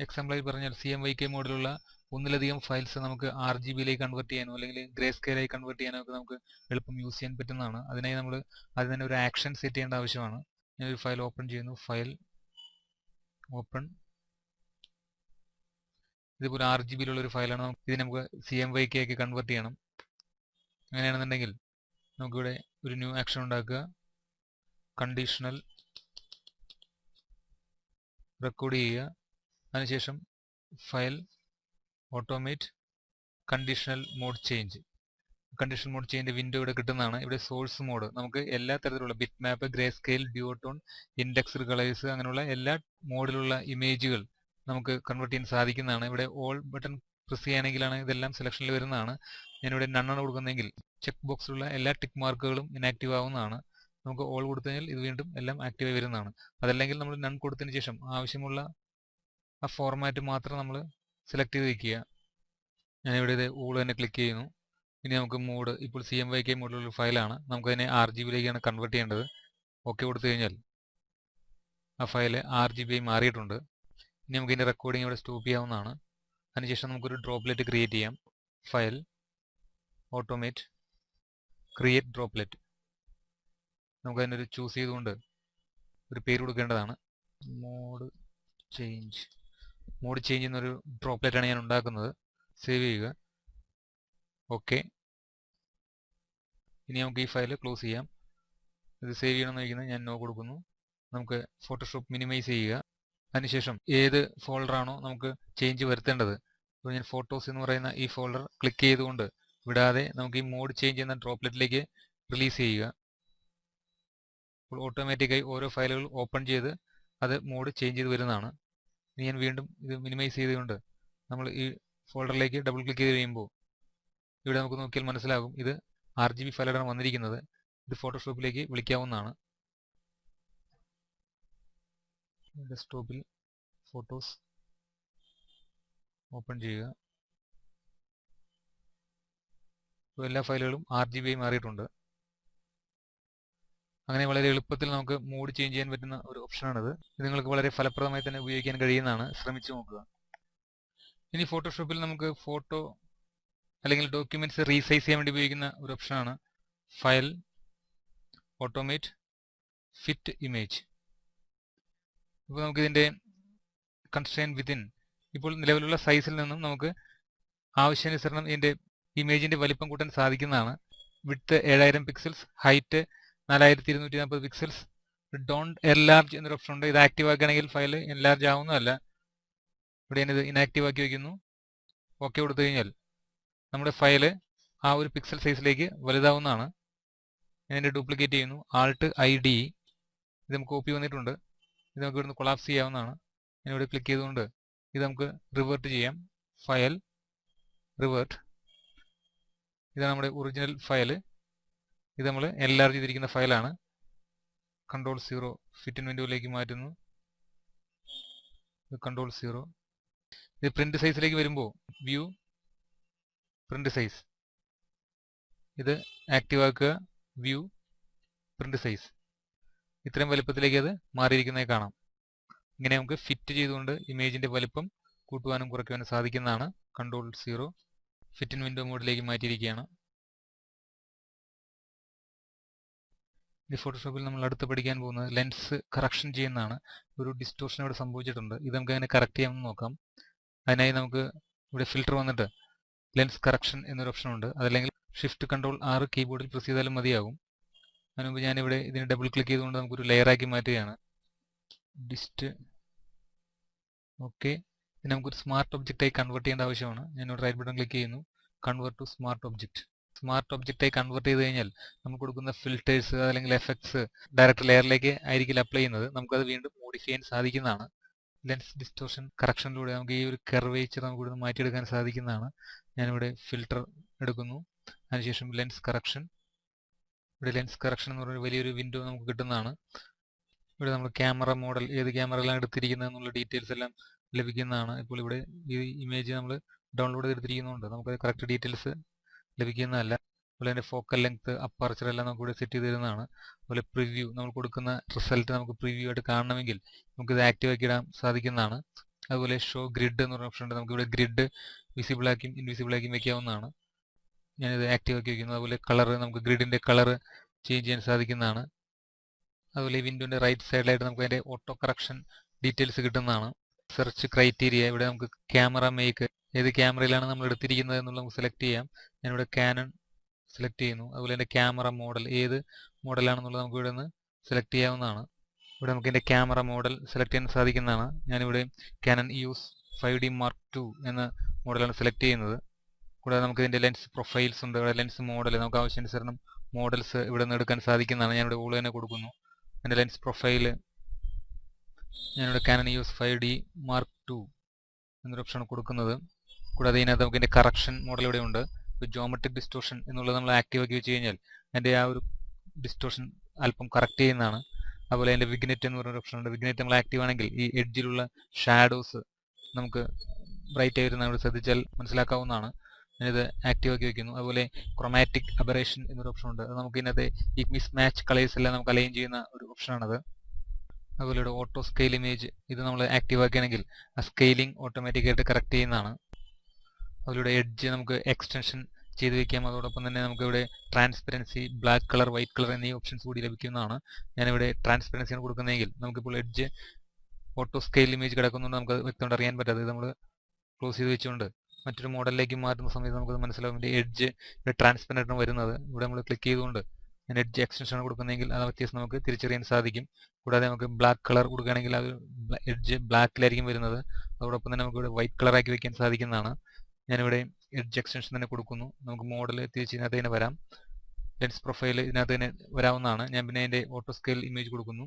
എക്സാമ്പിളായി പറഞ്ഞാൽ CMYK മോഡിലുള്ള ഒന്നിലധികം ഫയൽസ് നമുക്ക് RGBയിലേക്ക് കൺവേർട്ട് ചെയ്യാനോ അല്ലെങ്കിൽ ഗ്രേ സ്കെയിലായി കൺവേർട്ട് ചെയ്യാനോ ഒക്കെ നമുക്ക് എളുപ്പം യൂസ് ചെയ്യാൻ പറ്റുന്നതാണ്. അതിനായി നമ്മൾ അതിന് തന്നെ ഒരു ആക്ഷൻ സെറ്റ് ചെയ്യേണ്ട ആവശ്യമാണ്. ഞാനൊരു ഫയൽ ഓപ്പൺ ചെയ്യുന്നു, ഫയൽ ഓപ്പൺ. ഇതുപോലെ RGBയിലുള്ള ഒരു ഫയലാണ്. ഇത് നമുക്ക് CMYK ആക്കി കൺവേർട്ട് ചെയ്യണം. അങ്ങനെയാണെന്നുണ്ടെങ്കിൽ നമുക്കിവിടെ ഒരു ന്യൂ ആക്ഷൻ ഉണ്ടാക്കുക, കണ്ടീഷണൽ റെക്കോർഡ് ചെയ്യുക. അതിനുശേഷം file automate conditional mode change. Conditional mode change window ഇവിടെ കിട്ടുന്നതാണ്. ഇവിടെ സോഴ്സ് മോഡ് നമുക്ക് എല്ലാ തരത്തിലുള്ള bitmap, greyscale, duotone, indexed colours അങ്ങനെയുള്ള എല്ലാ മോഡിലുള്ള ഇമേജുകൾ നമുക്ക് കൺവേർട്ട് ചെയ്യാൻ സാധിക്കുന്നതാണ്. ഇവിടെ ഓൾ ബട്ടൺ പ്രസ് ചെയ്യുകയാണെങ്കിലാണ് ഇതെല്ലാം സെലക്ഷനിൽ വരുന്നതാണ്. ഞാനിവിടെ നണ്ണാണ് കൊടുക്കുന്നതെങ്കിൽ ചെക്ക് ബോക്സിലുള്ള എല്ലാ ടിക്ക് മാർക്കുകളും ഇനാക്റ്റീവ് ആവുന്നതാണ്. നമുക്ക് ഓൾ കൊടുത്തു കഴിഞ്ഞാൽ ഇത് വീണ്ടും എല്ലാം ആക്റ്റീവായി വരുന്നതാണ്. അതല്ലെങ്കിൽ നമ്മൾ നൺ കൊടുത്തതിന് ശേഷം ആവശ്യമുള്ള ആ ഫോർമാറ്റ് മാത്രം നമ്മൾ സെലക്ട് ചെയ്ത് വയ്ക്കുക. ഞാനിവിടെ ഇത് ഓൾ തന്നെ ക്ലിക്ക് ചെയ്യുന്നു. ഇനി നമുക്ക് മോഡ്, ഇപ്പോൾ CMYK മോഡിലുള്ള ഫയലാണ്, നമുക്കതിനെ RGBയിലേക്കാണ് കൺവേർട്ട് ചെയ്യേണ്ടത്. ഓക്കെ കൊടുത്തു കഴിഞ്ഞാൽ ആ ഫയൽ RGBയായി മാറിയിട്ടുണ്ട്. ഇനി നമുക്ക് ഇതിൻ്റെ റെക്കോർഡിംഗ് ഇവിടെ സ്റ്റോപ്പ് ചെയ്യാവുന്നതാണ്. അതിനുശേഷം നമുക്കൊരു ഡ്രോപ്ലെറ്റ് ക്രിയേറ്റ് ചെയ്യാം. File automate create droplet. നമുക്കതിനൊരു ചൂസ് ചെയ്തുകൊണ്ട് ഒരു പേര് കൊടുക്കേണ്ടതാണ്. മോഡ് ചേഞ്ച് എന്നൊരു ഡ്രോപ്ലെറ്റാണ് ഞാൻ ഉണ്ടാക്കുന്നത്. സേവ് ചെയ്യുക. ഓക്കെ. ഇനി നമുക്ക് ഈ ഫയൽ ക്ലോസ് ചെയ്യാം. ഇത് സേവ് ചെയ്യണമെന്ന് വയ്ക്കുന്നത് ഞാൻ നോ കൊടുക്കുന്നു. നമുക്ക് ഫോട്ടോഷോപ്പ് മിനിമൈസ് ചെയ്യുക. അതിനുശേഷം ഏത് ഫോൾഡറാണോ നമുക്ക് ചേഞ്ച് വരുത്തേണ്ടത്, ഇപ്പോൾ ഞാൻ ഫോട്ടോസ് എന്ന് പറയുന്ന ഈ ഫോൾഡർ ക്ലിക്ക് ചെയ്തുകൊണ്ട് വിടാതെ നമുക്ക് ഈ മോഡ് ചേഞ്ച് എന്ന ഡ്രോപ്ലെറ്റിലേക്ക് റിലീസ് ചെയ്യുക. അപ്പോൾ ഓട്ടോമാറ്റിക്കായി ഓരോ ഫയലുകൾ ഓപ്പൺ ചെയ്ത് അത് മോഡ് ചേഞ്ച് ചെയ്ത് വരുന്നതാണ്. ഇനി ഞാൻ വീണ്ടും ഇത് മിനിമൈസ് ചെയ്തുകൊണ്ട് നമ്മൾ ഈ ഫോൾഡറിലേക്ക് ഡബിൾ ക്ലിക്ക് ചെയ്ത് കഴിയുമ്പോൾ ഇവിടെ നമുക്ക് നോക്കിയാൽ മനസ്സിലാകും ഇത് RGB ഫയലാണ് വന്നിരിക്കുന്നത്. ഇത് ഫോട്ടോഷോപ്പിലേക്ക് വിളിക്കാവുന്നതാണ്. ഡെസ്ക്ടോപ്പിൽ ഫോട്ടോസ് ഓപ്പൺ ചെയ്യുക. ഇപ്പോൾ എല്ലാ ഫയലുകളും RGBയായി മാറിയിട്ടുണ്ട്. അങ്ങനെ വളരെ എളുപ്പത്തിൽ നമുക്ക് മോഡ് ചേഞ്ച് ചെയ്യാൻ പറ്റുന്ന ഒരു ഓപ്ഷനാണിത്. ഇത് നിങ്ങൾക്ക് വളരെ ഫലപ്രദമായി തന്നെ ഉപയോഗിക്കാൻ കഴിയുന്നതാണ്. ശ്രമിച്ചു നോക്കുക. ഇനി ഫോട്ടോഷോപ്പിൽ നമുക്ക് ഫോട്ടോ അല്ലെങ്കിൽ ഡോക്യുമെന്റ്സ് റീസൈസ് ചെയ്യാൻ വേണ്ടി ഉപയോഗിക്കുന്ന ഒരു ഓപ്ഷനാണ് ഫയൽ ഓട്ടോമേറ്റ് ഫിറ്റ് ഇമേജ്. ഇപ്പോൾ നമുക്ക് ഇതിൻ്റെ കൺസ്ട്രെയിന്റ് വിത്തിൻ, ഇപ്പോൾ നിലവിലുള്ള സൈസിൽ നിന്നും നമുക്ക് ആവശ്യാനുസരണം ഇതിൻ്റെ ഇമേജിൻ്റെ വലിപ്പം കൂട്ടാൻ സാധിക്കുന്നതാണ്. Width 7000 pixels, height 4240 pixels. Don't enlarge എന്നൊരു ഓപ്ഷൻ ഉണ്ട്. ഇത് ആക്റ്റീവ് ആക്കുകയാണെങ്കിൽ ഫയൽ എൻലാർജ് ആവുന്നതല്ല. ഇവിടെ ഞാനിത് ഇനാക്റ്റീവ് ആക്കി വയ്ക്കുന്നു. ഓക്കെ കൊടുത്തു കഴിഞ്ഞാൽ നമ്മുടെ ഫയൽ ആ ഒരു പിക്സൽ സൈസിലേക്ക് വലുതാവുന്നതാണ്. ഞാൻ ഡ്യൂപ്ലിക്കേറ്റ് ചെയ്യുന്നു. Alt+ID. ഇത് നമുക്ക് കോപ്പി വന്നിട്ടുണ്ട്. ഇത് നമുക്ക് ഇവിടുന്ന് കൊളാപ്സ് ചെയ്യാവുന്നതാണ്. ഞാനിവിടെ ക്ലിക്ക് ചെയ്തുകൊണ്ട് ഇത് നമുക്ക് റിവേർട്ട് ചെയ്യാം. File revert. ഇതാണ് നമ്മുടെ ഒറിജിനൽ ഫയൽ. ഇത് നമ്മൾ എൻലാർജ് ചെയ്തിരിക്കുന്ന ഫയലാണ്. Ctrl+0 ഫിറ്റ് ഇൻ വിൻഡോയിലേക്ക് മാറ്റുന്നു. Ctrl+0. ഇത് പ്രിന്റ് സൈസിലേക്ക് വരുമ്പോൾ വ്യൂ പ്രിന്റ് സൈസ്, ഇത് ആക്റ്റീവ് ആക്കുക. View print size. ഇത്രയും വലുപ്പത്തിലേക്ക് അത് മാറിയിരിക്കുന്നതായി കാണാം. ഇങ്ങനെ നമുക്ക് ഫിറ്റ് ചെയ്തുകൊണ്ട് ഇമേജിന്റെ വലിപ്പം കൂട്ടുവാനും കുറയ്ക്കുവാനും സാധിക്കുന്നതാണ്. Ctrl+0 ഫിറ്റ് ഇൻ വിൻഡോ മോഡിലേക്ക് മാറ്റിയിരിക്കുകയാണ്. ഈ ഫോട്ടോഷോപ്പിൽ നമ്മൾ അടുത്ത് പഠിക്കാൻ പോകുന്നത് ലെൻസ് കറക്ഷൻ ചെയ്യുന്നതാണ്. ഒരു ഡിസ്റ്റോർഷൻ ഇവിടെ സംഭവിച്ചിട്ടുണ്ട്. ഇത് നമുക്ക് അങ്ങനെ കറക്റ്റ് ചെയ്യാമെന്ന് നോക്കാം. അതിനായി നമുക്ക് ഇവിടെ ഫിൽറ്റർ വന്നിട്ട് ലെൻസ് കറക്ഷൻ എന്നൊരു ഓപ്ഷൻ ഉണ്ട്. അതല്ലെങ്കിൽ Shift+Ctrl+R കീബോർഡിൽ പ്രസ് ചെയ്താലും മതിയാകും. അതിന് മുമ്പ് ഞാനിവിടെ ഇതിന് ഡബിൾ ക്ലിക്ക് ചെയ്തുകൊണ്ട് നമുക്കൊരു ലെയറാക്കി മാറ്റുകയാണ്. ഡിസ്റ്റ്. ഓക്കെ. ഇത് നമുക്കൊരു സ്മാർട്ട് ഒബ്ജക്റ്റായി കൺവേർട്ട് ചെയ്യേണ്ട ആവശ്യമാണ്. ഞാനിവിടെ റൈറ്റ് ബട്ടൺ ക്ലിക്ക് ചെയ്യുന്നു. Convert to smart object. Smart ഒബ്ജക്റ്റായി കൺവേർട്ട് ചെയ്ത് കഴിഞ്ഞാൽ നമുക്ക് കൊടുക്കുന്ന ഫിൽറ്റേഴ്സ് അല്ലെങ്കിൽ എഫക്ട്സ് ഡയറക്റ്റ് ലെയറിലേക്ക് ആയിരിക്കില്ല അപ്ലൈ ചെയ്യുന്നത്. നമുക്കത് വീണ്ടും മോഡിഫൈ ചെയ്യാൻ സാധിക്കുന്നതാണ്. ലെൻസ് ഡിസ്റ്റോർഷൻ കറക്ഷനിലൂടെ നമുക്ക് ഈ ഒരു കർവേച്ചർ നമുക്ക് ഇവിടുന്ന് മാറ്റിയെടുക്കാൻ സാധിക്കുന്നതാണ്. ഞാനിവിടെ ഫിൽറ്റർ എടുക്കുന്നു. അതിനുശേഷം ലെൻസ് കറക്ഷൻ. ഇവിടെ ലെൻസ് കറക്ഷൻ എന്ന് പറയുന്ന വലിയൊരു വിൻഡോ നമുക്ക് കിട്ടുന്നതാണ്. ഇവിടെ നമ്മൾ ക്യാമറ മോഡൽ, ഏത് ക്യാമറയിലാണ് എടുത്തിരിക്കുന്നത് എന്നുള്ള ഡീറ്റെയിൽസ് എല്ലാം ലഭിക്കുന്നതാണ്. ഇപ്പോൾ ഇവിടെ ഈ ഇമേജ് നമ്മൾ ഡൗൺലോഡ് ചെയ്തെടുത്തിരിക്കുന്നുണ്ട്. നമുക്ക് കറക്റ്റ് ഡീറ്റെയിൽസ് ലഭിക്കുന്നതല്ല. അതുപോലെ തന്നെ ഫോക്കൽ ലെങ്ത്, അപ്പർച്ചർ എല്ലാം നമുക്ക് ഇവിടെ സെറ്റ് ചെയ്ത് തരുന്നതാണ്. അതുപോലെ പ്രിവ്യൂ, നമ്മൾ കൊടുക്കുന്ന റിസൾട്ട് നമുക്ക് പ്രിവ്യൂ ആയിട്ട് കാണണമെങ്കിൽ നമുക്കിത് ആക്റ്റീവ് ആക്കി ഇടാൻ സാധിക്കുന്നതാണ്. അതുപോലെ ഷോ ഗ്രിഡ് എന്ന് പറഞ്ഞ ഓപ്ഷൻ ഉണ്ട്. നമുക്കിവിടെ ഗ്രിഡ് വിസിബിൾ ആക്കിയും ഇൻവിസിബിൾ ആക്കിയും വെക്കാവുന്നതാണ്. ഞാനിത് ആക്റ്റീവ് ആക്കി വയ്ക്കുന്നു. അതുപോലെ കളർ, നമുക്ക് ഗ്രിഡിൻ്റെ കളർ ചേഞ്ച് ചെയ്യാൻ സാധിക്കുന്നതാണ്. അതുപോലെ ഈ വിൻഡോൻ്റെ റൈറ്റ് സൈഡിലായിട്ട് നമുക്ക് അതിൻ്റെ ഓട്ടോ കറക്ഷൻ ഡീറ്റെയിൽസ് കിട്ടുന്നതാണ്. സെർച്ച് ക്രൈറ്റീരിയ, ഇവിടെ നമുക്ക് ക്യാമറ മേക്ക്, ഏത് ക്യാമറയിലാണ് നമ്മൾ എടുത്തിരിക്കുന്നത് എന്നുള്ളത് നമുക്ക് സെലക്ട് ചെയ്യാം. ഞാനിവിടെ കാനൺ സെലക്ട് ചെയ്യുന്നു. അതുപോലെ എൻ്റെ ക്യാമറ മോഡൽ, ഏത് മോഡലാണെന്നുള്ളത് നമുക്ക് ഇവിടെ നിന്ന് സെലക്ട് ചെയ്യാവുന്നതാണ്. ഇവിടെ നമുക്ക് എൻ്റെ ക്യാമറ മോഡൽ സെലക്ട് ചെയ്യാൻ സാധിക്കുന്നതാണ്. ഞാനിവിടെ Canon EOS 5D Mark II എന്ന മോഡലാണ് സെലക്ട് ചെയ്യുന്നത്. കൂടാതെ നമുക്ക് ഇതിൻ്റെ ലെൻസ് പ്രൊഫൈൽസ് ഉണ്ട്. ഇവിടെ ലെൻസ് മോഡൽ, നമുക്ക് ആവശ്യാനുസരണം മോഡൽസ് ഇവിടെ നിന്ന് എടുക്കാൻ സാധിക്കുന്നതാണ്. ഞാനിവിടെ ഓൾ തന്നെ കൊടുക്കുന്നു. എൻ്റെ ലെൻസ് പ്രൊഫൈൽ ഞാനിവിടെ Canon EOS 5D Mark II എന്നൊരു ഓപ്ഷനാണ് കൊടുക്കുന്നത്. കൂടാതെ ഇതിനകത്ത് നമുക്ക് എൻ്റെ കറക്ഷൻ മോഡൽ ഇവിടെ ഉണ്ട്. ഇപ്പോൾ ജോമെട്രിക് ഡിസ്റ്റോഷൻ എന്നുള്ളത് നമ്മൾ ആക്റ്റീവ് ആക്കി വെച്ച് കഴിഞ്ഞാൽ എൻ്റെ ആ ഒരു ഡിസ്റ്റോഷൻ അല്പം കറക്റ്റ് ചെയ്യുന്നതാണ്. അതുപോലെ അതിൻ്റെ വിഗ്നെറ്റ് എന്ന് പറയുന്ന ഓപ്ഷൻ ഉണ്ട്. വിഗ്നെറ്റ് നമ്മൾ ആക്റ്റീവ് ആണെങ്കിൽ ഈ എഡ്ജിലുള്ള ഷാഡോസ് നമുക്ക് ബ്രൈറ്റ് ആയി വരുന്ന ശ്രദ്ധിച്ചാൽ മനസ്സിലാക്കാവുന്നതാണ്. ഞാനിത് ആക്റ്റീവ് ആക്കി വയ്ക്കുന്നു. അതുപോലെ ക്രൊമാറ്റിക് അബറേഷൻ എന്നൊരു ഓപ്ഷൻ ഉണ്ട്. അത് നമുക്ക് ഇതിനകത്ത് ഈ മിസ് മാച്ച് കളേഴ്സ് എല്ലാം നമുക്ക് അലൈൻ ചെയ്യുന്ന ഒരു ഓപ്ഷനാണത്. അതുപോലെ ഇവിടെ ഓട്ടോ സ്കെയിൽ ഇമേജ്, ഇത് നമ്മൾ ആക്റ്റീവ് ആക്കുകയാണെങ്കിൽ ആ സ്കെയിലിംഗ് ഓട്ടോമാറ്റിക്കായിട്ട് കറക്റ്റ് ചെയ്യുന്നതാണ്. അതിലൂടെ എഡ്ജ് നമുക്ക് എക്സ്റ്റൻഷൻ ചെയ്ത് വയ്ക്കാം. അതോടൊപ്പം തന്നെ നമുക്ക് ഇവിടെ transparency, black colour, white colour എന്നീ ഓപ്ഷൻസ് കൂടി ലഭിക്കുന്നതാണ്. ഞാനിവിടെ ട്രാൻസ്പെറൻസിയാണ് കൊടുക്കുന്നതെങ്കിൽ നമുക്കിപ്പോൾ എഡ്ജ് ഓട്ടോ സ്കെയിൽ ഇമേജ് കിടക്കുന്നുണ്ട്, നമുക്ക് വ്യക്തമായിട്ട് അറിയാൻ പറ്റാതെ ഇത് നമ്മൾ ക്ലോസ് ചെയ്ത് വെച്ചുകൊണ്ട് മറ്റൊരു മോഡലിലേക്ക് മാറ്റുന്ന സമയത്ത് നമുക്ക് മനസ്സിലാവും ഇതിൻ്റെ എഡ്ജ് ട്രാൻസ്പെറൻ്റ് ആണ് വരുന്നത്. ഇവിടെ നമ്മൾ ക്ലിക്ക് ചെയ്തുകൊണ്ട് ഞാൻ എഡ്ജ് എക്സ്റ്റൻഷൻ കൊടുക്കുന്നതെങ്കിൽ ആ വ്യത്യാസം നമുക്ക് തിരിച്ചറിയാൻ സാധിക്കും. കൂടാതെ നമുക്ക് ബ്ലാക്ക് കളർ കൊടുക്കുകയാണെങ്കിൽ അത് എഡ്ജ് ബ്ലാക്കിലായിരിക്കും വരുന്നത്. അതോടൊപ്പം തന്നെ നമുക്ക് ഇവിടെ വൈറ്റ് കളറാക്കി വെക്കാൻ സാധിക്കുന്നതാണ്. ഞാനിവിടെ എഡ്ജ് എക്സ്റ്റൻഷൻ തന്നെ കൊടുക്കുന്നു. നമുക്ക് മോഡൽ തിരിച്ച് ഇതിനകത്ത് തന്നെ വരാം. ലെൻസ് പ്രൊഫൈൽ ഇതിനകത്ത് തന്നെ വരാവുന്നതാണ്. ഞാൻ പിന്നെ അതിൻ്റെ ഓട്ടോ സ്കെയിൽ ഇമേജ് കൊടുക്കുന്നു.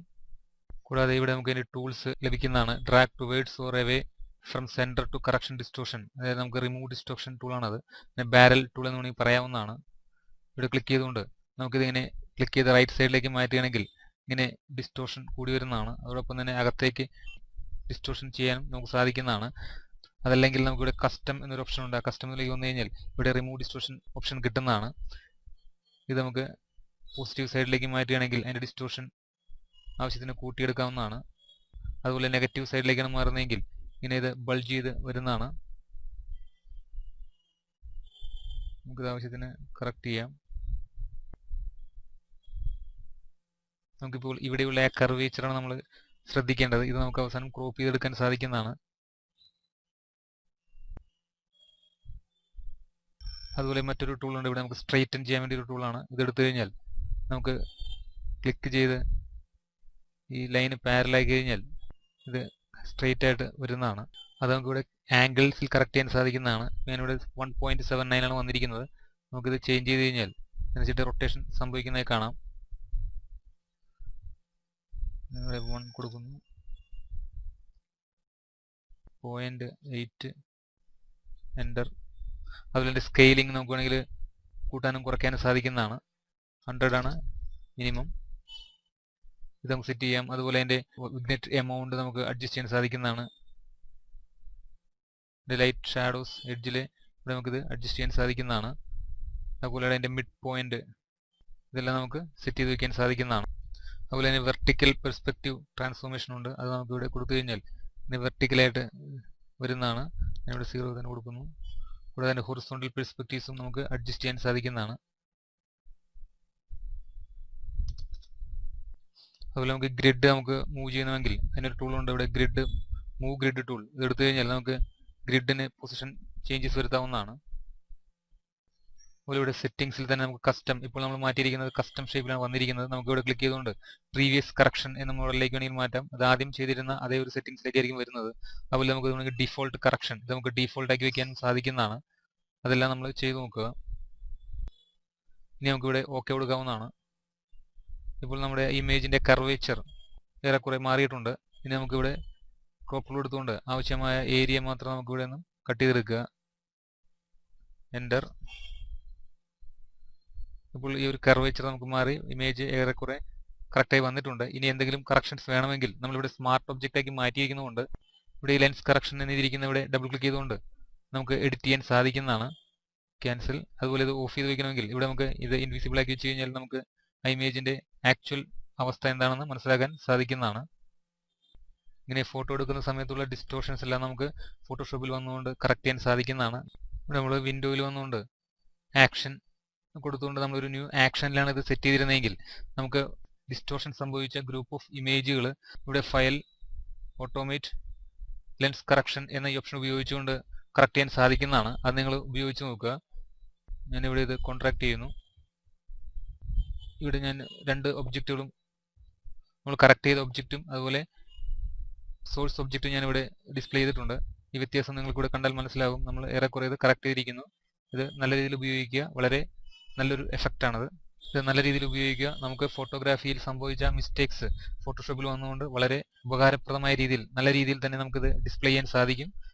കൂടാതെ ഇവിടെ നമുക്ക് അതിൻ്റെ ടൂൾസ് ലഭിക്കുന്നതാണ്. Drag towards or away from centre to correction distortion, അതായത് നമുക്ക് റിമൂവ് ഡിസ്റ്റോഷൻ ടൂളാണത്. പിന്നെ ബാരൽ ടൂൾ എന്ന് വേണമെങ്കിൽ പറയാവുന്നതാണ്. ഇവിടെ ക്ലിക്ക് ചെയ്തുകൊണ്ട് നമുക്കിതിങ്ങനെ ക്ലിക്ക് ചെയ്ത് റൈറ്റ് സൈഡിലേക്ക് മാറ്റുകയാണെങ്കിൽ ഇങ്ങനെ ഡിസ്റ്റോഷൻ കൂടി വരുന്നതാണ്. അതോടൊപ്പം തന്നെ അകത്തേക്ക് ഡിസ്റ്റോഷൻ ചെയ്യാനും നമുക്ക് സാധിക്കുന്നതാണ്. അതല്ലെങ്കിൽ നമുക്കിവിടെ കസ്റ്റം എന്നൊരു ഓപ്ഷൻ ഉണ്ട്. ആ കസ്റ്റമിലേക്ക് വന്നു കഴിഞ്ഞാൽ ഇവിടെ റിമൂവ് ഡിസ്റ്റോഷൻ ഓപ്ഷൻ കിട്ടുന്നതാണ്. ഇത് നമുക്ക് പോസിറ്റീവ് സൈഡിലേക്ക് മാറ്റുകയാണെങ്കിൽ അതിൻ്റെ ഡിസ്റ്റോഷൻ ആവശ്യത്തിന് കൂട്ടിയെടുക്കാവുന്നതാണ്. അതുപോലെ നെഗറ്റീവ് സൈഡിലേക്കാണ് മാറുന്നതെങ്കിൽ ഇങ്ങനെ ഇത് ബൾജ് ചെയ്ത് വരുന്നതാണ്. നമുക്കിത് ആവശ്യത്തിന് കറക്റ്റ് ചെയ്യാം. നമുക്കിപ്പോൾ ഇവിടെയുള്ള ആ കർവേച്ചറാണ് നമ്മൾ ശ്രദ്ധിക്കേണ്ടത്. ഇത് നമുക്ക് അവസാനം ക്രോപ്പ് ചെയ്തെടുക്കാൻ സാധിക്കുന്നതാണ്. അതുപോലെ മറ്റൊരു ടൂളുണ്ട്. ഇവിടെ നമുക്ക് സ്ട്രെയിറ്റൻ ചെയ്യാൻ വേണ്ടി ഒരു ടൂളാണ്. ഇതെടുത്തു കഴിഞ്ഞാൽ നമുക്ക് ക്ലിക്ക് ചെയ്ത് ഈ ലൈന് പാരലാക്കി കഴിഞ്ഞാൽ ഇത് സ്ട്രെയിറ്റ് ആയിട്ട് വരുന്നതാണ്. അത് നമുക്കിവിടെ ആംഗിൾസിൽ കറക്റ്റ് ചെയ്യാൻ സാധിക്കുന്നതാണ്. ഞാനിവിടെ 1.79 ആണ് വന്നിരിക്കുന്നത്. നമുക്കിത് ചേഞ്ച് ചെയ്ത് കഴിഞ്ഞാൽ അതിനനുസരിച്ച് റൊട്ടേഷൻ സംഭവിക്കുന്നതായി കാണാം. ഇവിടെ 1 കൊടുക്കുന്നു, 0.8 എൻ്റർ. അതുപോലെ എൻ്റെ സ്കെയിലിംഗ് നമുക്ക് വേണമെങ്കിൽ കൂട്ടാനും കുറയ്ക്കാനും സാധിക്കുന്നതാണ്. 100 ആണ് മിനിമം. ഇത് നമുക്ക് സെറ്റ് ചെയ്യാം. അതുപോലെ അതിൻ്റെ വിഗ്നെറ്റ് എമൗണ്ട് നമുക്ക് അഡ്ജസ്റ്റ് ചെയ്യാൻ സാധിക്കുന്നതാണ്. ഇതിൻ്റെ ലൈറ്റ് ഷാഡോസ് എഡ്ജിൽ ഇവിടെ നമുക്കിത് അഡ്ജസ്റ്റ് ചെയ്യാൻ സാധിക്കുന്നതാണ്. അതുപോലെ അതിൻ്റെ മിഡ് പോയിന്റ് ഇതെല്ലാം നമുക്ക് സെറ്റ് ചെയ്ത് വയ്ക്കാൻ സാധിക്കുന്നതാണ്. അതുപോലെ തന്നെ വെർട്ടിക്കൽ പെർസ്പെക്റ്റീവ് ട്രാൻസ്ഫോർമേഷൻ ഉണ്ട്. അത് നമുക്ക് ഇവിടെ കൊടുത്തു കഴിഞ്ഞാൽ ഇതിന് വെർട്ടിക്കലായിട്ട് വരുന്നതാണ്. ഞാനിവിടെ 0 തന്നെ കൊടുക്കുന്നു. കൂടാതെ തന്നെ ഹൊറിസോണ്ടൽ പെർസ്പെക്റ്റീവ്സും നമുക്ക് അഡ്ജസ്റ്റ് ചെയ്യാൻ സാധിക്കുന്നതാണ്. അതുപോലെ നമുക്ക് ഗ്രിഡ് നമുക്ക് മൂവ് ചെയ്യണമെങ്കിൽ അതിനൊരു ടൂളുണ്ട്. ഇവിടെ ഗ്രിഡ് മൂവ് ഗ്രിഡ് ടൂൾ. ഇത് എടുത്തു കഴിഞ്ഞാൽ നമുക്ക് ഗ്രിഡിന് പൊസിഷൻ ചേഞ്ചസ് വരുത്താവുന്നതാണ്. അതുപോലെ ഇവിടെ സെറ്റിംഗ്സിൽ തന്നെ നമുക്ക് കസ്റ്റം, ഇപ്പോൾ നമ്മൾ മാറ്റിയിരിക്കുന്നത് കസ്റ്റം ഷേപ്പിലാണ് വന്നിരിക്കുന്നത്. നമുക്ക് ഇവിടെ ക്ലിക്ക് ചെയ്തുകൊണ്ട് പ്രീവിയസ് കറക്ഷൻ എന്ന മോഡലിലേക്ക് വേണമെങ്കിൽ മാറ്റാം. അത് ആദ്യം ചെയ്തിരുന്ന അതേ ഒരു സെറ്റിംഗ്സിലേക്കായിരിക്കും വരുന്നത്. അതുപോലെ നമുക്ക് ഡിഫോൾട്ട് കറക്ഷൻ ഇത് നമുക്ക് ഡിഫോൾട്ട് ആക്കി വയ്ക്കാൻ സാധിക്കുന്നതാണ്. അതെല്ലാം നമ്മൾ ചെയ്ത് നോക്കുക. ഇനി നമുക്കിവിടെ ഓക്കെ കൊടുക്കാവുന്നതാണ്. ഇപ്പോൾ നമ്മുടെ ഇമേജിൻ്റെ കർവേച്ചർ ഏറെക്കുറെ മാറിയിട്ടുണ്ട്. ഇനി നമുക്കിവിടെ ക്രോപ്പ് ടൂൾ എടുത്തുകൊണ്ട് ആവശ്യമായ ഏരിയ മാത്രം നമുക്കിവിടെ നിന്ന് കട്ട് ചെയ്തെടുക്കുക. എൻ്റർ. ഇപ്പോൾ ഈ ഒരു കർവേച്ചർ നമുക്ക് മാറി ഇമേജ് ഏറെക്കുറെ കറക്റ്റായി വന്നിട്ടുണ്ട്. ഇനി എന്തെങ്കിലും കറക്ഷൻസ് വേണമെങ്കിൽ നമ്മളിവിടെ സ്മാർട്ട് ഒബ്ജക്റ്റ് ആക്കി മാറ്റിയിരിക്കുന്നതുകൊണ്ട് ഇവിടെ ഈ ലെൻസ് കറക്ഷൻ എന്നിരിക്കുന്ന ഇവിടെ ഡബിൾ ക്ലിക്ക് ചെയ്തുകൊണ്ട് നമുക്ക് എഡിറ്റ് ചെയ്യാൻ സാധിക്കുന്നതാണ്. ക്യാൻസൽ. അതുപോലെ ഇത് ഓഫ് ചെയ്ത് വയ്ക്കണമെങ്കിൽ ഇവിടെ നമുക്ക് ഇത് ഇൻവിസിബിൾ ആക്കി വെച്ച് കഴിഞ്ഞാൽ നമുക്ക് ആ ഇമേജിൻ്റെ ആക്ച്വൽ അവസ്ഥ എന്താണെന്ന് മനസ്സിലാക്കാൻ സാധിക്കുന്നതാണ്. ഇങ്ങനെ ഫോട്ടോ എടുക്കുന്ന സമയത്തുള്ള ഡിസ്റ്റോർഷൻസ് എല്ലാം നമുക്ക് ഫോട്ടോഷോപ്പിൽ വന്നുകൊണ്ട് കറക്റ്റ് ചെയ്യാൻ സാധിക്കുന്നതാണ്. ഇവിടെ നമ്മൾ വിൻഡോയിൽ വന്നുകൊണ്ട് ആക്ഷൻ കൊടുത്തുകൊണ്ട് നമ്മളൊരു ന്യൂ ആക്ഷനിലാണ് ഇത് സെറ്റ് ചെയ്തിരുന്നതെങ്കിൽ നമുക്ക് ഡിസ്റ്റോർഷൻ സംഭവിച്ച ഗ്രൂപ്പ് ഓഫ് ഇമേജുകൾ ഇവിടെ ഫയൽ ഓട്ടോമേറ്റ് ലെൻസ് കറക്ഷൻ എന്ന ഈ ഓപ്ഷൻ ഉപയോഗിച്ചുകൊണ്ട് കറക്റ്റ് ചെയ്യാൻ സാധിക്കുന്നതാണ്. അത് നിങ്ങൾ ഉപയോഗിച്ച് നോക്കുക. ഞാനിവിടെ ഇത് കോൺട്രാക്ട് ചെയ്യുന്നു. ഇവിടെ ഞാൻ രണ്ട് ഒബ്ജക്റ്റുകളും നമ്മൾ കറക്റ്റ് ചെയ്ത ഒബ്ജക്റ്റും അതുപോലെ സോഴ്സ് ഒബ്ജക്റ്റും ഞാനിവിടെ ഡിസ്പ്ലേ ചെയ്തിട്ടുണ്ട്. ഈ വ്യത്യാസം നിങ്ങൾക്കിവിടെ കണ്ടാൽ മനസ്സിലാകും. നമ്മൾ ഏറെക്കുറെ ഇത് കറക്റ്റ് ചെയ്തിരിക്കുന്നു. ഇത് നല്ല രീതിയിൽ ഉപയോഗിക്കുക. വളരെ നല്ലൊരു എഫക്റ്റാണത്. ഇത് നല്ല രീതിയിൽ ഉപയോഗിക്കുക. നമുക്ക് ഫോട്ടോഗ്രാഫിയിൽ സംഭവിച്ച മിസ്റ്റേക്സ് ഫോട്ടോഷോപ്പിൽ വന്നുകൊണ്ട് വളരെ ഉപകാരപ്രദമായ രീതിയിൽ നല്ല രീതിയിൽ തന്നെ നമുക്കിത് ഡിസ്പ്ലേ ചെയ്യാൻ സാധിക്കും.